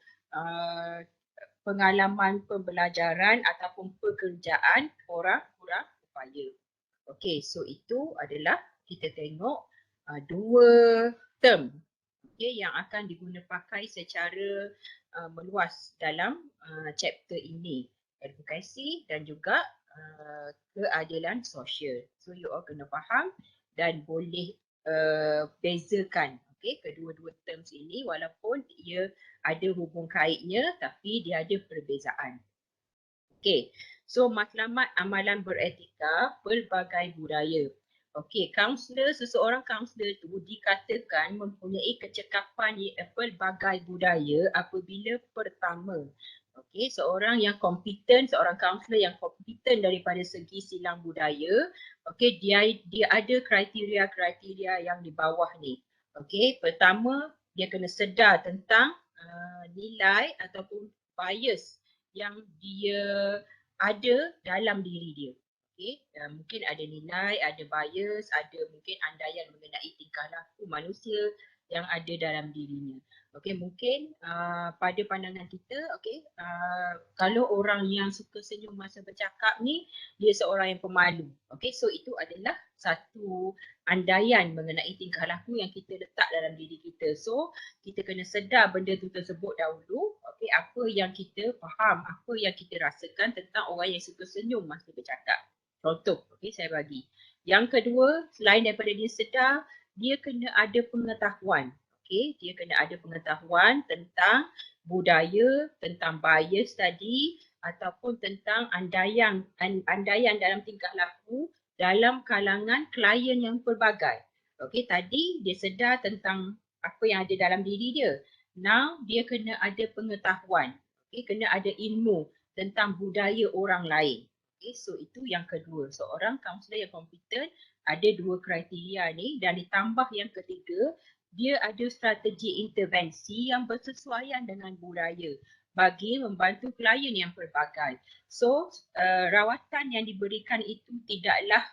pengalaman pembelajaran ataupun pekerjaan orang kurang upaya. Okey, so itu adalah kita tengok dua term yang akan diguna pakai secara meluas dalam chapter ini, advokasi dan juga keadilan sosial. So you all kena faham dan boleh bezakan kedua-dua terms ini walaupun ia ada hubung kaitnya tapi dia ada perbezaan. Okey, so matlamat amalan beretika pelbagai budaya. Okey, seseorang kaunselor itu dikatakan mempunyai kecekapan pelbagai budaya apabila pertama, seorang yang kompeten, seorang kaunselor yang kompeten daripada segi silang budaya, dia ada kriteria-kriteria yang di bawah ni. Pertama, dia kena sedar tentang nilai ataupun bias yang dia ada dalam diri dia. Okey, mungkin ada nilai, ada bias, ada mungkin andaian mengenai tingkah laku manusia yang ada dalam dirinya. Okey, mungkin pada pandangan kita, okey, kalau orang yang suka senyum masa bercakap ni, dia seorang yang pemalu. Okey, so itu adalah satu andaian mengenai tingkah laku yang kita letak dalam diri kita. So, kita kena sedar benda tu tersebut dahulu. Okey, apa yang kita faham, apa yang kita rasakan tentang orang yang suka senyum masa bercakap. Contoh, okey, saya bagi. Yang kedua, selain daripada dia sedar, dia kena ada pengetahuan. Okey, dia kena ada pengetahuan tentang budaya, tentang bias tadi ataupun tentang andaian dalam tingkah laku dalam kalangan klien yang pelbagai. Okey, tadi dia sedar tentang apa yang ada dalam diri dia. Now, dia kena ada pengetahuan. Okey, kena ada ilmu tentang budaya orang lain. Okay, so itu yang kedua. Seorang kaunselor yang kompeten ada dua kriteria ni dan ditambah yang ketiga, dia ada strategi intervensi yang bersesuaian dengan budaya bagi membantu klien yang pelbagai. So, rawatan yang diberikan itu tidaklah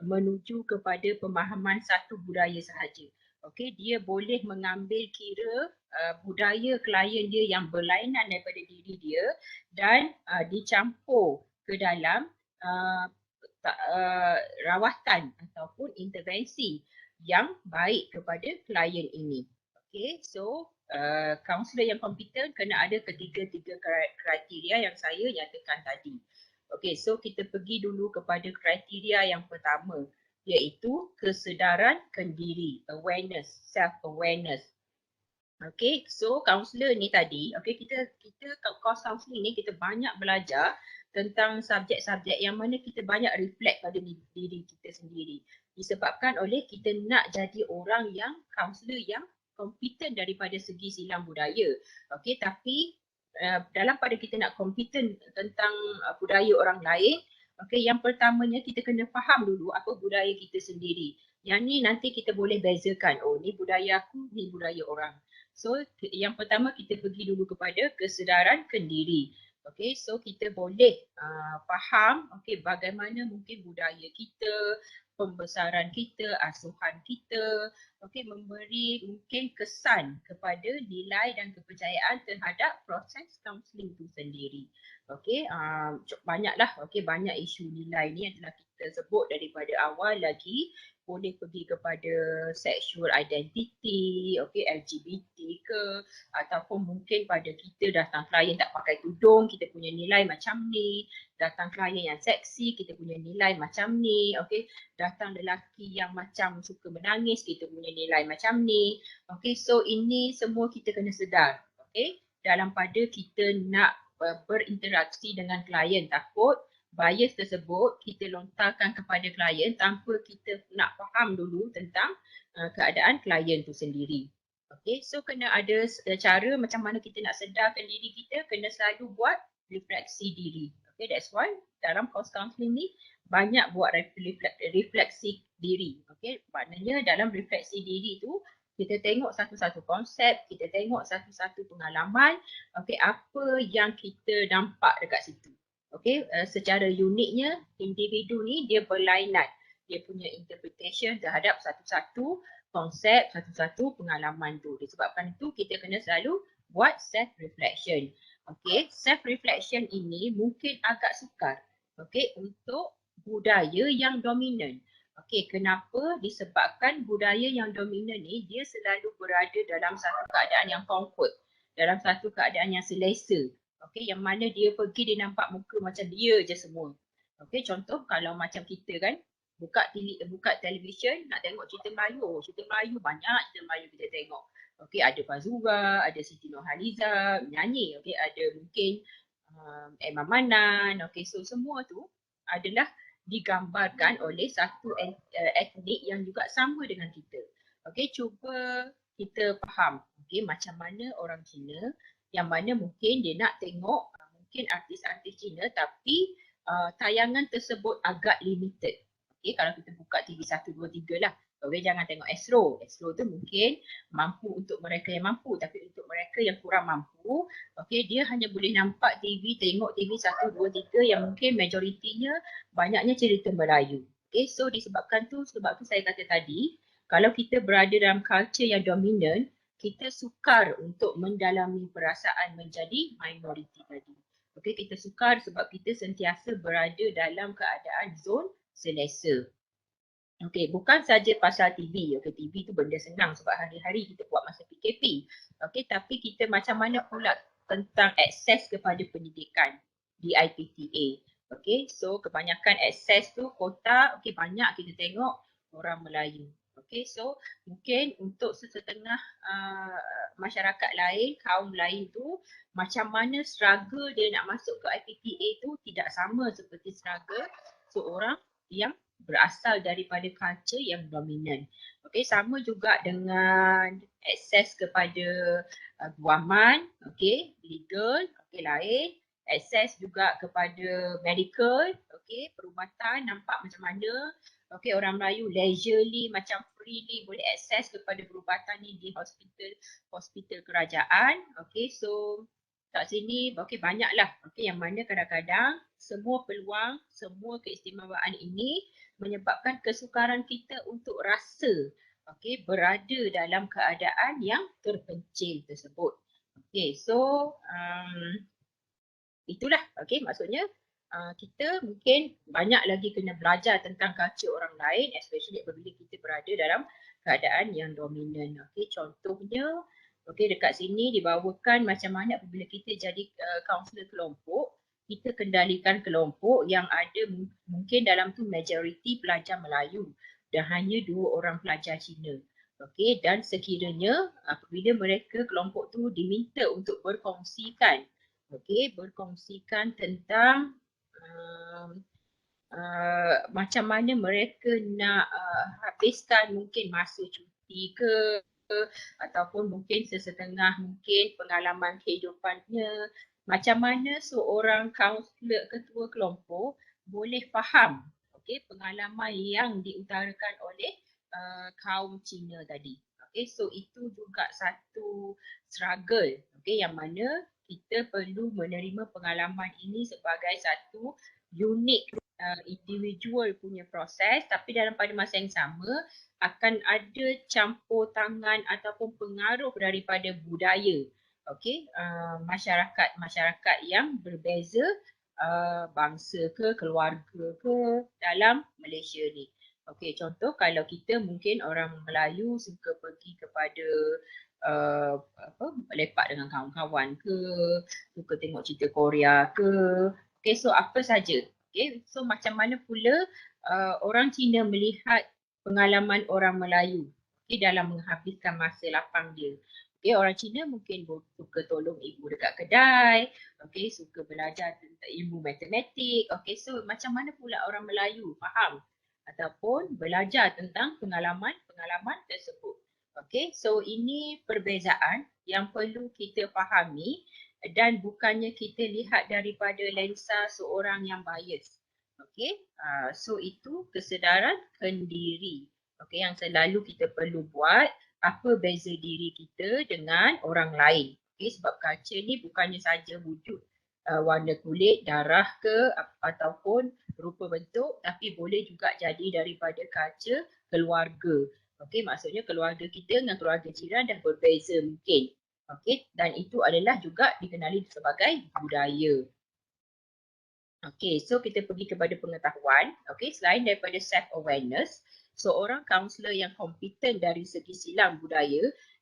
menuju kepada pemahaman satu budaya sahaja. Okey, dia boleh mengambil kira budaya klien dia yang berlainan daripada diri dia dan dicampur ke dalam uh, rawatan ataupun intervensi yang baik kepada klien ini. Okay, so kaunselor yang kompeten kena ada ketiga-tiga kriteria yang saya nyatakan tadi. Okay, so kita pergi dulu kepada kriteria yang pertama, iaitu kesedaran kendiri, awareness, self-awareness. Okay, so kaunselor ni tadi, okay, kita course counselling ni kita banyak belajar tentang subjek-subjek yang mana kita banyak reflect pada diri kita sendiri. Disebabkan oleh kita nak jadi orang yang kaunselor yang kompeten daripada segi silang budaya. Okay, tapi dalam pada kita nak kompeten tentang budaya orang lain, okay, yang pertamanya kita kena faham dulu apa budaya kita sendiri. Yang ni nanti kita boleh bezakan, oh ni budaya aku, ni budaya orang. So yang pertama kita pergi dulu kepada kesedaran kendiri. Okay, so kita boleh faham bagaimana mungkin budaya kita, pembesaran kita, asuhan kita, memberi mungkin kesan kepada nilai dan kepercayaan terhadap proses kaunseling itu sendiri. Banyaklah, banyak isu nilai ni yang telah kita sebut daripada awal lagi. Boleh pergi kepada sexual identity, LGBT ke, ataupun mungkin pada kita datang klien tak pakai tudung, kita punya nilai macam ni. Datang klien yang seksi, kita punya nilai macam ni. Datang lelaki yang macam suka menangis, kita punya nilai macam ni. So ini semua kita kena sedar. Dalam pada kita nak berinteraksi dengan klien, takut bias tersebut kita lontarkan kepada klien tanpa kita nak faham dulu tentang keadaan klien tu sendiri. So kena ada cara macam mana kita nak sedarkan diri kita, kena selalu buat refleksi diri. That's why dalam course counselling ni banyak buat refleksi diri. Maknanya dalam refleksi diri tu kita tengok satu-satu konsep, kita tengok satu-satu pengalaman, apa yang kita nampak dekat situ. Secara uniknya individu ni dia berlainan, dia punya interpretation terhadap satu-satu konsep, satu-satu pengalaman tu. Disebabkan itu kita kena selalu buat self reflection. Self reflection ini mungkin agak sukar untuk budaya yang dominan. Kenapa? Disebabkan budaya yang dominan ni dia selalu berada dalam satu keadaan yang comfort, dalam satu keadaan yang selesa. Yang mana dia pergi dia nampak muka macam dia je semua. Contoh kalau macam kita kan buka televisyen nak tengok cerita Melayu. Cerita Melayu banyak cerita Melayu kita tengok. Ada Fazura, ada Siti Nurhaliza menyanyi. Ada mungkin Emma Manan. So semua tu adalah digambarkan oleh satu etnik yang juga sama dengan kita. Cuba kita faham macam mana orang Cina yang mana mungkin dia nak tengok mungkin artis-artis Cina tapi tayangan tersebut agak limited. Kalau kita buka TV 1, 2, 3 lah. Okey, jangan tengok Astro. Astro tu mungkin mampu untuk mereka yang mampu, tapi untuk mereka yang kurang mampu, okey, dia hanya boleh nampak TV, tengok TV 1, 2, 3 yang mungkin majoritinya banyaknya cerita Melayu. Okey, so sebab tu saya kata tadi, kalau kita berada dalam culture yang dominan, kita sukar untuk mendalami perasaan menjadi minoriti tadi. Okey, kita sukar sebab kita sentiasa berada dalam keadaan zon selesa. Okey, bukan saja pasal TV. Okey, TV tu benda senang sebab hari-hari kita buat masa PKP. Okey, tapi kita macam mana pula tentang akses kepada pendidikan di IPTA. Okey, so kebanyakan akses tu kota, okey, banyak kita tengok orang Melayu. Okey, so mungkin untuk sesetengah masyarakat lain, kaum lain tu, macam mana struggle dia nak masuk ke IPTA tu tidak sama seperti struggle seorang yang berasal daripada culture yang dominan. Okey, sama juga dengan akses kepada guaman, okey, legal, okey, lain. Akses juga kepada medical, okey, perubatan nampak macam mana. Okey, orang Melayu leisurely macam freely boleh akses kepada perubatan ni di hospital kerajaan. Okey, so kat sini okey banyaklah. Okey, yang mana kadang-kadang semua peluang, semua keistimewaan ini menyebabkan kesukaran kita untuk rasa berada dalam keadaan yang terpencil tersebut. Okay, so itulah maksudnya kita mungkin banyak lagi kena belajar tentang culture orang lain, especially apabila kita berada dalam keadaan yang dominan. Okay, contohnya dekat sini dibawakan macam mana apabila kita jadi kaunselor kelompok, kita kendalikan kelompok yang ada mungkin dalam tu majoriti pelajar Melayu dan hanya 2 orang pelajar Cina. Okey, dan sekiranya apabila mereka kelompok tu diminta untuk berkongsikan tentang macam mana mereka nak habiskan mungkin masa cuti ke ataupun mungkin sesetengah mungkin pengalaman kehidupannya, macam mana seorang kaunselor ketua kelompok boleh faham pengalaman yang diutarakan oleh kaum Cina tadi. So itu juga satu struggle yang mana kita perlu menerima pengalaman ini sebagai satu unik individual punya proses, tapi pada masa yang sama akan ada campur tangan ataupun pengaruh daripada budaya masyarakat yang berbeza bangsa ke keluarga ke dalam Malaysia ni. Okey, contoh kalau kita mungkin orang Melayu suka pergi kepada lepak dengan kawan-kawan ke, suka tengok cerita Korea ke. Okey, so apa saja. Okey, so macam mana pula orang Cina melihat pengalaman orang Melayu dalam menghabiskan masa lapang dia. Okey, orang Cina mungkin suka tolong ibu dekat kedai, suka belajar tentang ilmu matematik. Okey, so macam mana pula orang Melayu faham ataupun belajar tentang pengalaman tersebut. Okey, so ini perbezaan yang perlu kita fahami dan bukannya kita lihat daripada lensa seorang yang bias. Okey, so itu kesedaran kendiri. Okey, yang selalu kita perlu buat, apa beza diri kita dengan orang lain. Okey, sebab culture ni bukannya saja wujud warna kulit, darah ke ataupun rupa bentuk, tapi boleh juga jadi daripada culture keluarga. Okey, maksudnya keluarga kita dengan keluarga jiran dah berbeza mungkin. Okey, dan itu adalah juga dikenali sebagai budaya. Okey, so kita pergi kepada pengetahuan. Okey, selain daripada self awareness, seorang kaunselor yang kompeten dari segi silang budaya,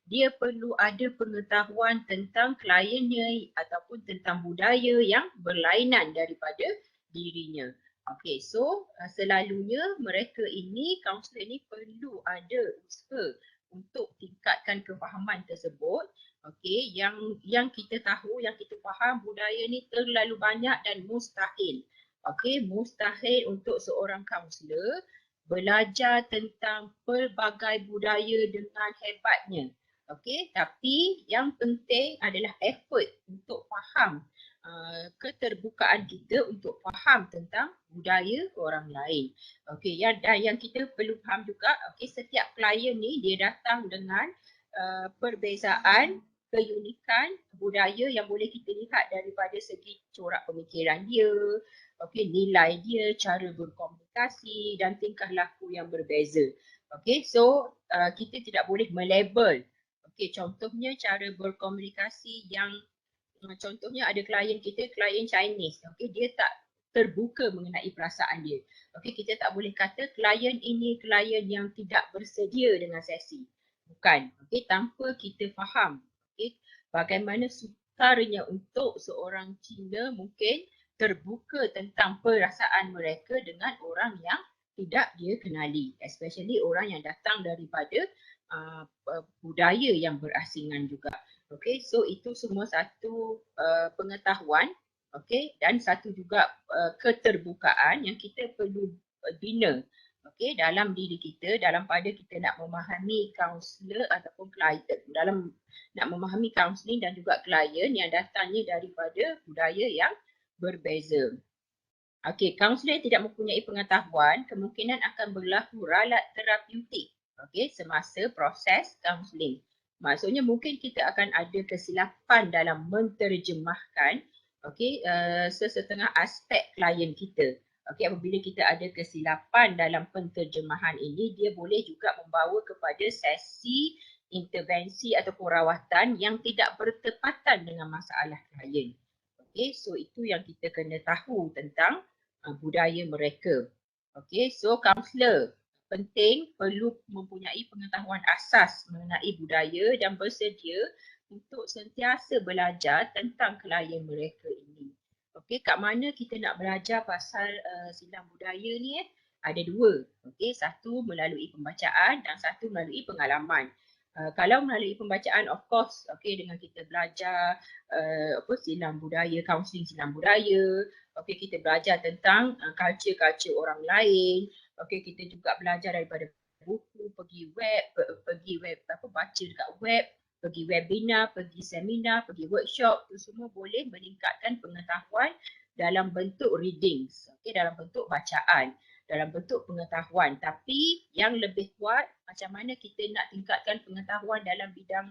dia perlu ada pengetahuan tentang kliennya ataupun tentang budaya yang berlainan daripada dirinya. Okey, so selalunya mereka ini, kaunselor ini perlu ada usaha untuk tingkatkan kefahaman tersebut. Okey, yang kita tahu, yang kita faham budaya ni terlalu banyak dan mustahil. Okey, mustahil untuk seorang kaunselor belajar tentang pelbagai budaya dengan hebatnya. Okey, tapi yang penting adalah effort untuk faham keterbukaan kita untuk faham tentang budaya orang lain. Okey, yang kita perlu faham juga, okey, setiap klien ni dia datang dengan perbezaan, keunikan budaya yang boleh kita lihat daripada segi corak pemikiran dia, okey, nilai dia, cara berkomunikasi dan tingkah laku yang berbeza. Okey, so kita tidak boleh melabel. Okey, contohnya cara berkomunikasi yang contohnya ada klien kita, klien Chinese. Okey, dia tak terbuka mengenai perasaan dia. Okey, kita tak boleh kata klien ini klien yang tidak bersedia dengan sesi. Bukan. Okey, tanpa kita faham, okey, bagaimana sukarnya untuk seorang Cina mungkin terbuka tentang perasaan mereka dengan orang yang tidak dia kenali, especially orang yang datang daripada budaya yang berasingan juga. Okay, so itu semua satu pengetahuan, okay, dan satu juga keterbukaan yang kita perlu bina, okay, dalam diri kita, dalam pada kita nak memahami kaunselor ataupun klien, dalam nak memahami kaunseling dan juga klien yang datangnya daripada budaya yang berbeza. Okey, kaunselor yang tidak mempunyai pengetahuan kemungkinan akan berlaku ralat terapeutik, okey, semasa proses kaunseling. Maksudnya mungkin kita akan ada kesilapan dalam menterjemahkan, okey, sesetengah aspek klien kita. Okey, apabila kita ada kesilapan dalam penterjemahan ini, dia boleh juga membawa kepada sesi intervensi ataupun rawatan yang tidak bertepatan dengan masalah klien. Okay, so itu yang kita kena tahu tentang budaya mereka. Okay, so kaunselor penting perlu mempunyai pengetahuan asas mengenai budaya dan bersedia untuk sentiasa belajar tentang klien mereka ini. Okay, kat mana kita nak belajar pasal silam budaya ni? Ada dua. Okay, satu melalui pembacaan dan satu melalui pengalaman. Kalau melalui pembacaan, of course, okay, dengan kita belajar silam budaya, kaunseling silam budaya, okay, kita belajar tentang culture-culture orang lain, okay, kita juga belajar daripada buku, pergi web, baca dekat web, pergi webinar, pergi seminar, pergi workshop, itu semua boleh meningkatkan pengetahuan dalam bentuk readings, okay, dalam bentuk bacaan, dalam bentuk pengetahuan. Tapi yang lebih kuat, macam mana kita nak tingkatkan pengetahuan dalam bidang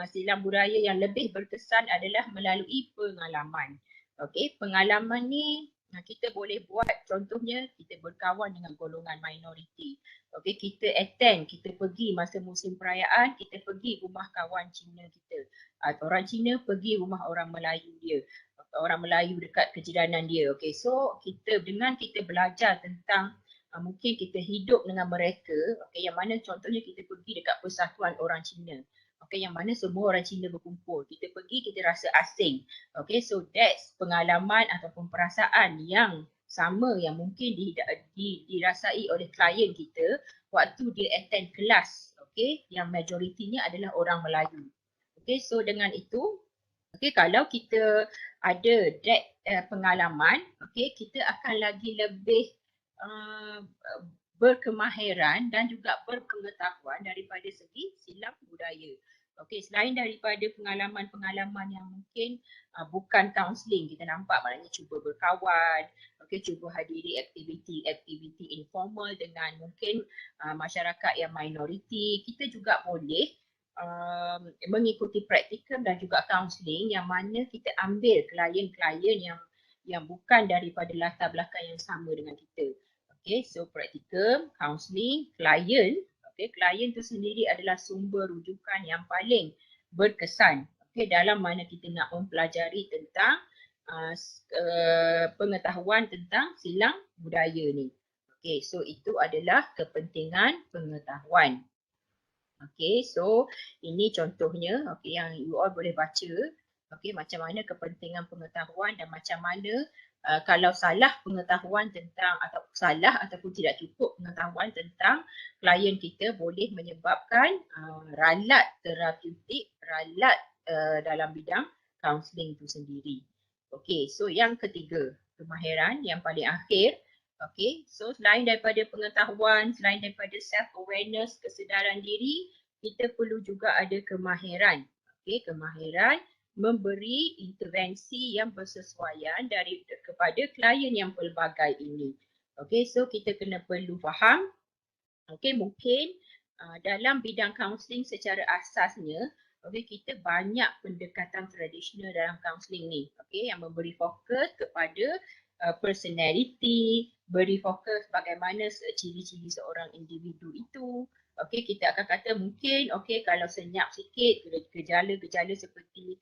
silam budaya yang lebih berkesan adalah melalui pengalaman. Okey, pengalaman ni kita boleh buat, contohnya kita berkawan dengan golongan minoriti. Okey, kita attend, kita pergi masa musim perayaan, kita pergi rumah kawan Cina kita. Orang Cina pergi rumah orang Melayu dia. Orang Melayu dekat kejiranan dia. Okey, so dengan kita belajar tentang mungkin kita hidup dengan mereka, okey, yang mana contohnya kita pergi dekat persatuan orang Cina. Okey, yang mana semua orang Cina berkumpul. Kita pergi, kita rasa asing. Okey, so that's pengalaman ataupun perasaan yang sama yang mungkin dirasai oleh klien kita waktu dia attend kelas, okey, yang majoritinya adalah orang Melayu. Okey, so dengan itu, okey, kalau kita ada that pengalaman, okey, kita akan lagi lebih berkemahiran dan juga berpengetahuan daripada segi silam budaya. Okey, selain daripada pengalaman-pengalaman yang mungkin bukan kaunseling, kita nampak maknanya cuba berkawan, okey, cuba hadiri aktiviti informal dengan mungkin masyarakat yang minoriti, kita juga boleh mengikuti praktikum dan juga kaunseling yang mana kita ambil klien-klien yang bukan daripada latar belakang yang sama dengan kita. Okay, so praktikum, kaunseling, klien. Okay, klien tu sendiri adalah sumber rujukan yang paling berkesan. Okay, dalam mana kita nak mempelajari tentang pengetahuan tentang silang budaya ni. Okay, so itu adalah kepentingan pengetahuan. Okay, so ini contohnya, okay, yang you all boleh baca, okay, macam mana kepentingan pengetahuan dan macam mana kalau salah pengetahuan tentang atau salah ataupun tidak cukup pengetahuan tentang klien kita boleh menyebabkan ralat terapeutik, ralat dalam bidang kaunseling itu sendiri. Okay, so yang ketiga, kemahiran yang paling akhir. Okay, so selain daripada pengetahuan, selain daripada self-awareness, kesedaran diri, kita perlu juga ada kemahiran. Okay, kemahiran memberi intervensi yang bersesuaian kepada klien yang pelbagai ini. Okey, so kita kena perlu faham. Okey, mungkin dalam bidang kaunseling secara asasnya, okey, kita banyak pendekatan tradisional dalam kaunseling ni. Okey, yang memberi fokus kepada personality, beri fokus bagaimana ciri-ciri seorang individu itu. Okey, kita akan kata mungkin okey kalau senyap sikit, gejala-gejala seperti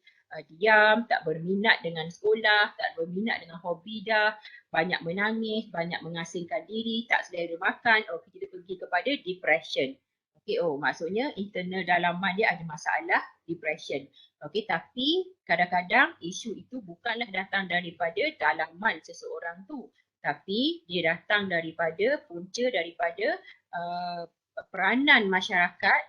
diam, tak berminat dengan sekolah, tak berminat dengan hobi dah, banyak menangis, banyak mengasingkan diri, tak selera makan, kita pergi kepada depression. Okey, maksudnya internal dalaman dia ada masalah depression. Okey, tapi kadang-kadang isu itu bukanlah datang daripada dalaman seseorang tu, tapi dia datang daripada punca daripada peranan masyarakat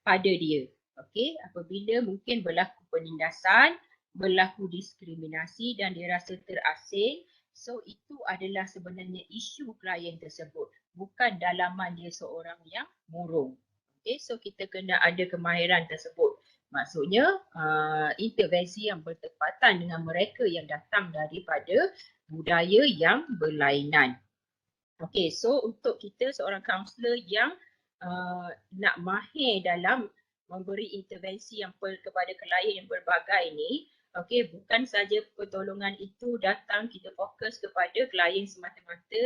pada dia. Okey, apabila mungkin berlaku penindasan, berlaku diskriminasi dan dia rasa terasing, so itu adalah sebenarnya isu klien tersebut, bukan dalaman dia seorang yang murung. Okey, so kita kena ada kemahiran tersebut. Maksudnya intervensi yang bertepatan dengan mereka yang datang daripada budaya yang berlainan. Okey, so untuk kita seorang kaunselor yang nak mahir dalam memberi intervensi yang kepada klien yang berbagai ni, okey, bukan saja pertolongan itu datang kita fokus kepada klien semata-mata,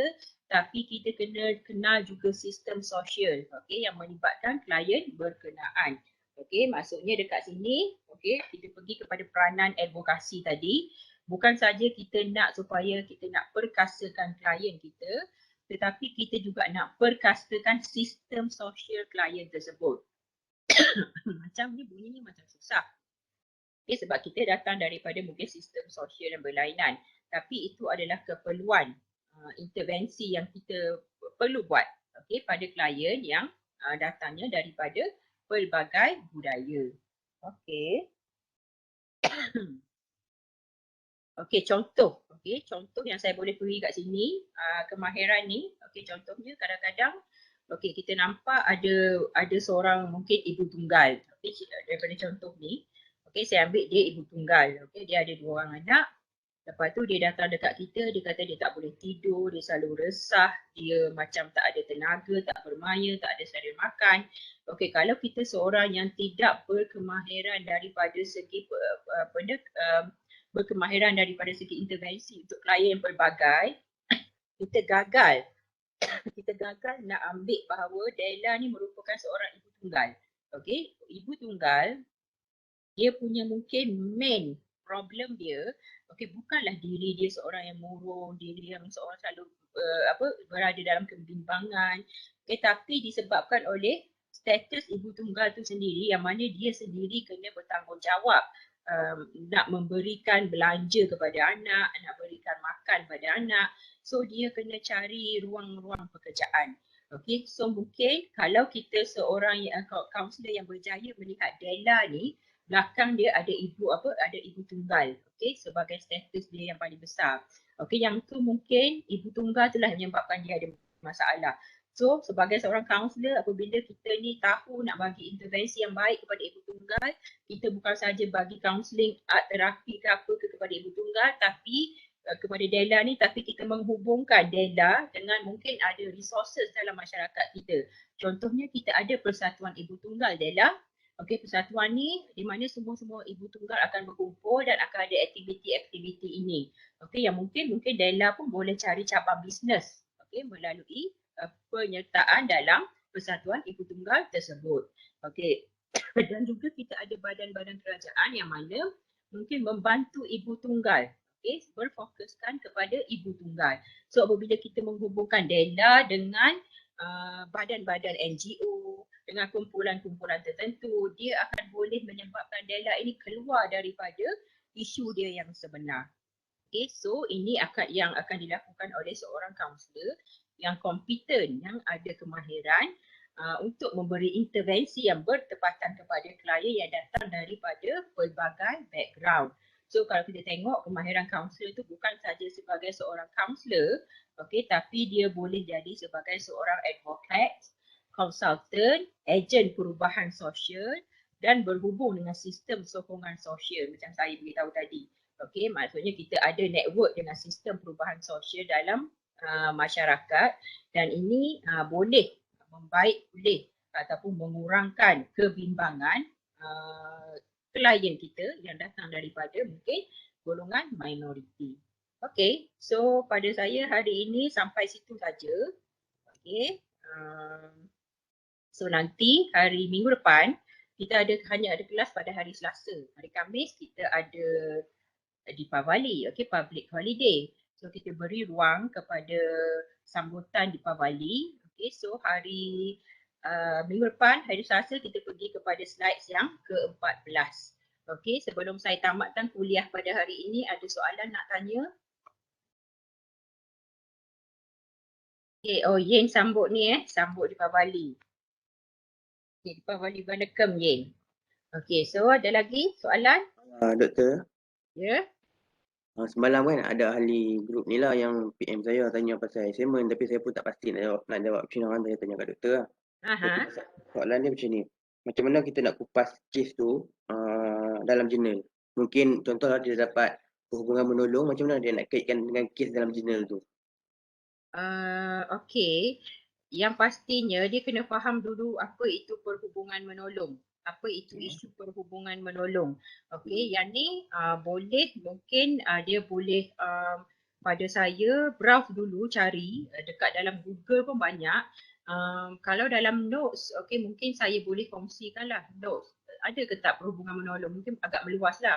tapi kita kena kenal juga sistem sosial, okey, yang melibatkan klien berkenaan. Okey, maksudnya dekat sini, okey, kita pergi kepada peranan advokasi tadi, bukan saja kita nak supaya kita nak perkasakan klien kita, tetapi kita juga nak perkastakan sistem sosial klien tersebut. Macam ni bunyinya macam susah. Okay, sebab kita datang daripada mungkin sistem sosial yang berlainan. Tapi itu adalah keperluan intervensi yang kita perlu buat pada klien yang datangnya daripada pelbagai budaya. Okey. Okey, contoh. Okey, contoh yang saya boleh beri kat sini, kemahiran ni. Okey, contohnya kadang-kadang kita nampak ada seorang mungkin ibu tunggal. Okey, daripada contoh ni, saya ambil dia ibu tunggal. Okey, dia ada 2 orang anak. Lepas tu dia datang dekat kita, dia kata dia tak boleh tidur, dia selalu resah, dia macam tak ada tenaga, tak bermaya, tak ada selera makan. Okey, kalau kita seorang yang tidak berkemahiran daripada segi berkemahiran daripada segi intervensi untuk klien yang pelbagai, kita gagal. Kita gagal nak ambil bahawa Della ni merupakan seorang ibu tunggal. Okey, ibu tunggal, dia punya mungkin main problem dia, bukanlah diri dia seorang yang murung, diri yang seorang selalu berada dalam kebimbangan, tapi disebabkan oleh status ibu tunggal tu sendiri, yang mana dia sendiri kena bertanggungjawab nak memberikan belanja kepada anak, nak berikan makan pada anak. So dia kena cari ruang-ruang pekerjaan. Okay, so mungkin kalau kita seorang kaunselor yang berjaya melihat Della ni, belakang dia ada ibu tunggal, sebagai status dia yang paling besar. Yang tu mungkin ibu tunggal itulah yang menyebabkan dia ada masalah. So sebagai seorang kaunselor, apabila kita ni tahu nak bagi intervensi yang baik kepada ibu tunggal, kita bukan saja bagi kaunseling art terapi ke apa kepada ibu tunggal, tapi kepada Della ni, tapi kita menghubungkan Della dengan mungkin ada resources dalam masyarakat kita. Contohnya kita ada Persatuan Ibu Tunggal Della. Persatuan ni di mana semua-semua ibu tunggal akan berkumpul dan akan ada aktiviti-aktiviti ini. Yang mungkin Della pun boleh cari cabang bisnes melalui penyertaan dalam Persatuan Ibu Tunggal tersebut. Dan juga kita ada badan-badan kerajaan yang mana mungkin membantu ibu tunggal, berfokuskan kepada ibu tunggal. So apabila kita menghubungkan Della dengan badan-badan NGO, dengan kumpulan-kumpulan tertentu, dia akan boleh menyebabkan Della ini keluar daripada isu dia yang sebenar. So ini yang akan dilakukan oleh seorang kaunselor yang kompeten, yang ada kemahiran untuk memberi intervensi yang bertepatan kepada klien yang datang daripada pelbagai background. So kalau kita tengok kemahiran kaunselor itu bukan saja sebagai seorang kaunselor, tapi dia boleh jadi sebagai seorang advocate, consultant, ejen perubahan sosial, dan berhubung dengan sistem sokongan sosial macam saya beritahu tadi. Okey, maksudnya kita ada network dengan sistem perubahan sosial dalam masyarakat dan ini boleh membaik pulih ataupun mengurangkan kebimbangan klien kita yang datang daripada mungkin golongan minoriti. Okey, so pada saya hari ini sampai situ saja. Okey, so nanti hari minggu depan kita hanya ada kelas pada hari Selasa. Hari Khamis kita ada Deepavali, okey, public holiday. So kita beri ruang kepada sambutan Deepavali. Okey, so hari minggu depan, hari Selasa kita pergi kepada slides yang ke-14. Okey, sebelum saya tamatkan kuliah pada hari ini, ada soalan nak tanya? Okey, oh Yen sambut ni sambut Deepavali. Okey, Deepavali Banakem Yen. Okey, so ada lagi soalan? Doktor, Ya? semalam kan ada ahli grup ni lah yang PM saya tanya pasal assignment, tapi saya pun tak pasti nak jawab macam mana, saya tanya kat doktor lah. Aha. Soalan dia macam ni, macam mana kita nak kupas kes tu dalam jurnal? Mungkin contohlah dia dapat perhubungan menolong, macam mana dia nak kaitkan dengan kes dalam jurnal tu? Okey, yang pastinya dia kena faham dulu apa itu perhubungan menolong. Apa itu isu perhubungan menolong. Okey, yang ni boleh mungkin dia boleh pada saya browse dulu cari dekat dalam Google pun banyak. Kalau dalam notes, okey mungkin saya boleh kongsikanlah notes. Ada ke tak perhubungan menolong? Mungkin agak meluas lah.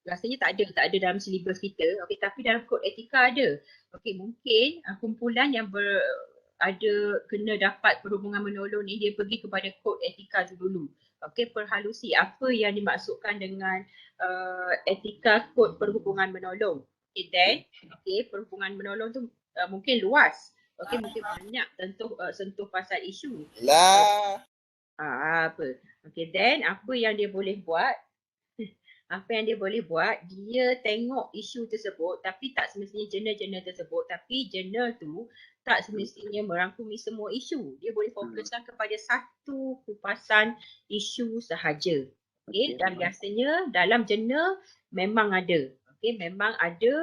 Rasanya tak ada dalam silibus kita. Okey, tapi dalam kod etika ada. Okey, mungkin kumpulan yang ada kena dapat perhubungan menolong ni dia pergi kepada kod etika tu dulu. Okey, perhalusi apa yang dimaksudkan dengan etika kod perhubungan menolong. Okay, then perhubungan menolong tu mungkin luas. Okey, mungkin banyak sentuh pasal isu. Lah. Apa? Okey, then apa yang dia boleh buat? Apa yang dia boleh buat, dia tengok isu tersebut tapi tak semestinya jurnal-jurnal tersebut, tapi jurnal tu tak semestinya merangkumi semua isu. Dia boleh fokuskan kepada satu kupasan isu sahaja. Okay, dan biasanya dalam jurnal memang ada. Okay, memang ada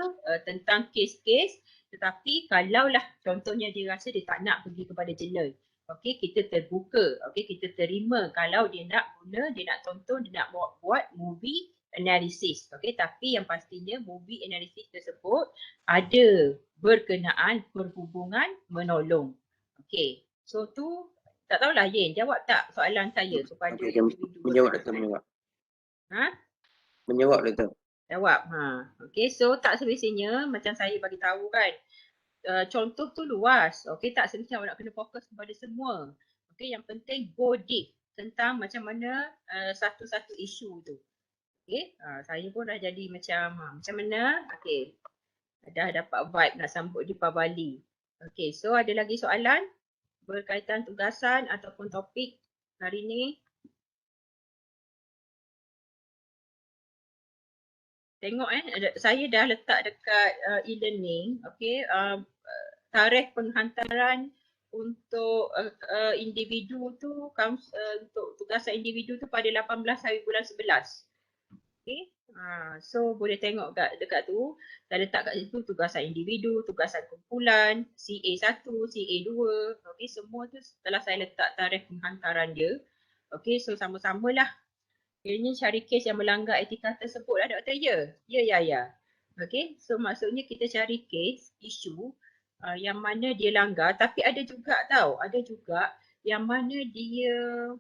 tentang kes-kes, tetapi kalaulah contohnya dia rasa dia tak nak pergi kepada jurnal, okey, kita terbuka, okey, kita terima kalau dia nak guna, dia nak tonton, dia nak buat movie analysis. Okey, tapi yang pastinya movie analysis tersebut ada berkenaan perhubungan menolong. Okey, so tu tak tahulah Yen, jawab tak soalan saya kepada individu menjawab doktor, menjawab. Menjawab doktor. Jawab. Okey, so tak semestinya macam saya bagi tahu kan. Contoh tu luas. Okey, tak semestinya awak nak kena fokus kepada semua. Okey, yang penting go deep tentang macam mana satu-satu isu tu. Okey, saya pun dah jadi macam mana? Okey, dah dapat vibe nak sambut Deepavali. Okey, so ada lagi soalan berkaitan tugasan ataupun topik hari ni? Tengok saya dah letak dekat e-learning. Okey, tarikh penghantaran untuk individu tu untuk tugasan individu tu pada 18 hari bulan 11. Okay, so boleh tengok dekat tu, dah letak kat situ tugasan individu, tugasan kumpulan, CA1, CA2, okay, semua tu setelah saya letak tarikh penghantaran dia. Okay, so sama-samalah. Kiranya cari kes yang melanggar etika tersebut lah doktor, ya. Okay, so maksudnya kita cari kes, isu yang mana dia langgar, tapi ada juga yang mana dia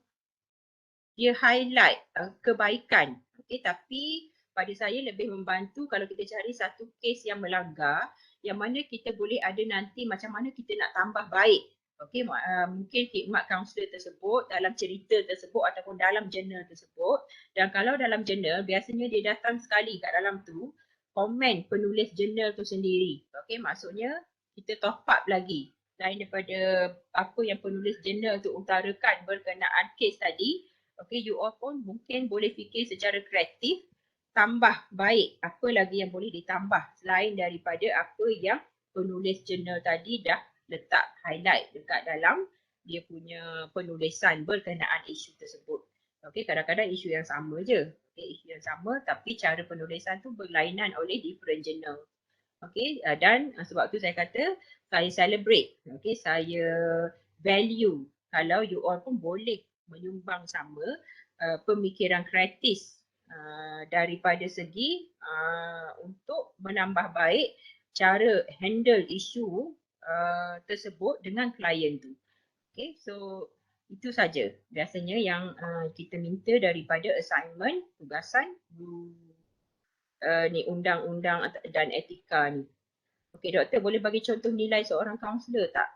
highlight kebaikan. Okay, tapi pada saya lebih membantu kalau kita cari satu kes yang melanggar, yang mana kita boleh ada nanti macam mana kita nak tambah baik. Okay, mungkin khidmat kaunselor tersebut dalam cerita tersebut ataupun dalam jurnal tersebut. Dan kalau dalam jurnal, biasanya dia datang sekali kat dalam tu, komen penulis jurnal tu sendiri. Okay, maksudnya kita top up lagi. Selain daripada apa yang penulis jurnal tu utarakan berkenaan kes tadi, okay, you all pun mungkin boleh fikir secara kreatif, tambah baik apa lagi yang boleh ditambah selain daripada apa yang penulis jurnal tadi dah letak highlight dekat dalam dia punya penulisan berkenaan isu tersebut. Okey, kadang-kadang isu yang sama je. Okey, isu yang sama tapi cara penulisan tu berlainan oleh different journal. Okey, dan sebab tu saya kata saya celebrate. Okey, saya value kalau you all pun boleh menyumbang sama pemikiran kritis daripada segi untuk menambah baik cara handle isu tersebut dengan klien tu. Okay, so itu saja biasanya yang kita minta daripada assignment, tugasan ni undang-undang dan etika ni. Okey, doktor boleh bagi contoh nilai seorang kaunselor tak?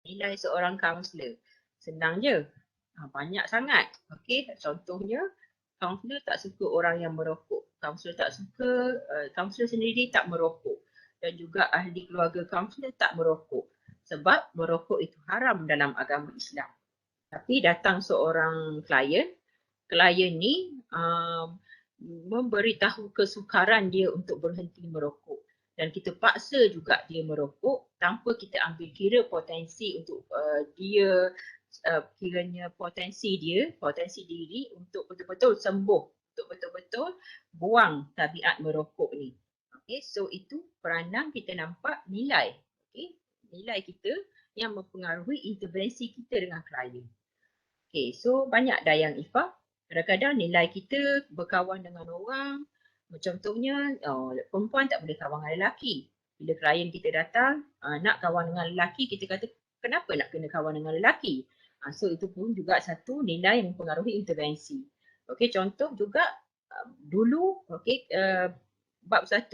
Nilai seorang kaunselor. Senang je. Banyak sangat. Okey, contohnya kaunselor tak suka orang yang merokok. Kaunselor tak suka, kaunselor sendiri tak merokok. Dan juga ahli keluarga kaunselor tak merokok. Sebab merokok itu haram dalam agama Islam. Tapi datang seorang klien ni memberitahu kesukaran dia untuk berhenti merokok. Dan kita paksa juga dia merokok tanpa kita ambil kira potensi untuk dia kiranya potensi diri untuk betul-betul sembuh, untuk betul-betul buang tabiat merokok ni. Okay, so itu peranan kita nampak nilai. Okay, nilai kita yang mempengaruhi intervensi kita dengan klien. Okay, so banyak dah yang Ifah. Kadang-kadang nilai kita berkawan dengan orang, contohnya perempuan tak boleh kawan dengan lelaki. Bila klien kita datang nak kawan dengan lelaki, kita kata kenapa nak kena kawan dengan lelaki? So itu pun juga satu nilai yang mempengaruhi intervensi. Okey, contoh juga dulu bab 1.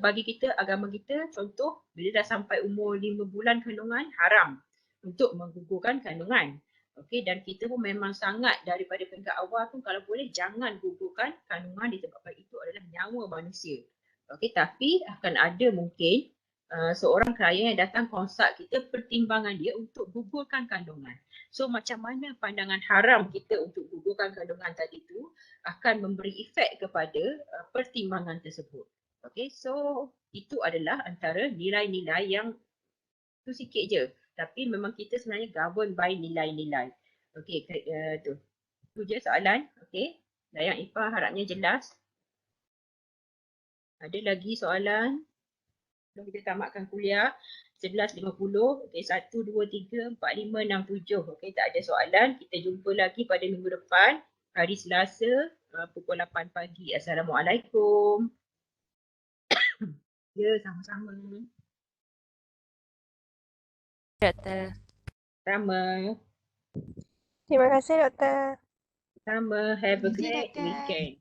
Bagi kita agama kita contoh bila dah sampai umur 5 bulan kandungan haram untuk menggugurkan kandungan. Okey, dan kita pun memang sangat daripada peringkat awal pun kalau boleh jangan gugurkan kandungan disebabkan itu adalah nyawa manusia. Okey, tapi akan ada mungkin seorang klien yang datang konsult kita pertimbangan dia untuk gugurkan kandungan. So macam mana pandangan haram kita untuk gugurkan kandungan tadi tu akan memberi efek kepada pertimbangan tersebut. Okey, so itu adalah antara nilai-nilai yang tu sikit je. Tapi memang kita sebenarnya govern by nilai-nilai. Okey, tu. Tu je soalan. Okey. Dayang Ifah harapnya jelas. Ada lagi soalan? Sebelum kita tamatkan kuliah. 11.50. Okey, 1, 2, 3, 4, 5, 6, 7. Okey, tak ada soalan. Kita jumpa lagi pada minggu depan. Hari Selasa pukul 8 pagi. Assalamualaikum. Ya, sama-sama. Doktor. Sama. Terima kasih doktor. Sama. Have a Terima kasih, great doktor. weekend.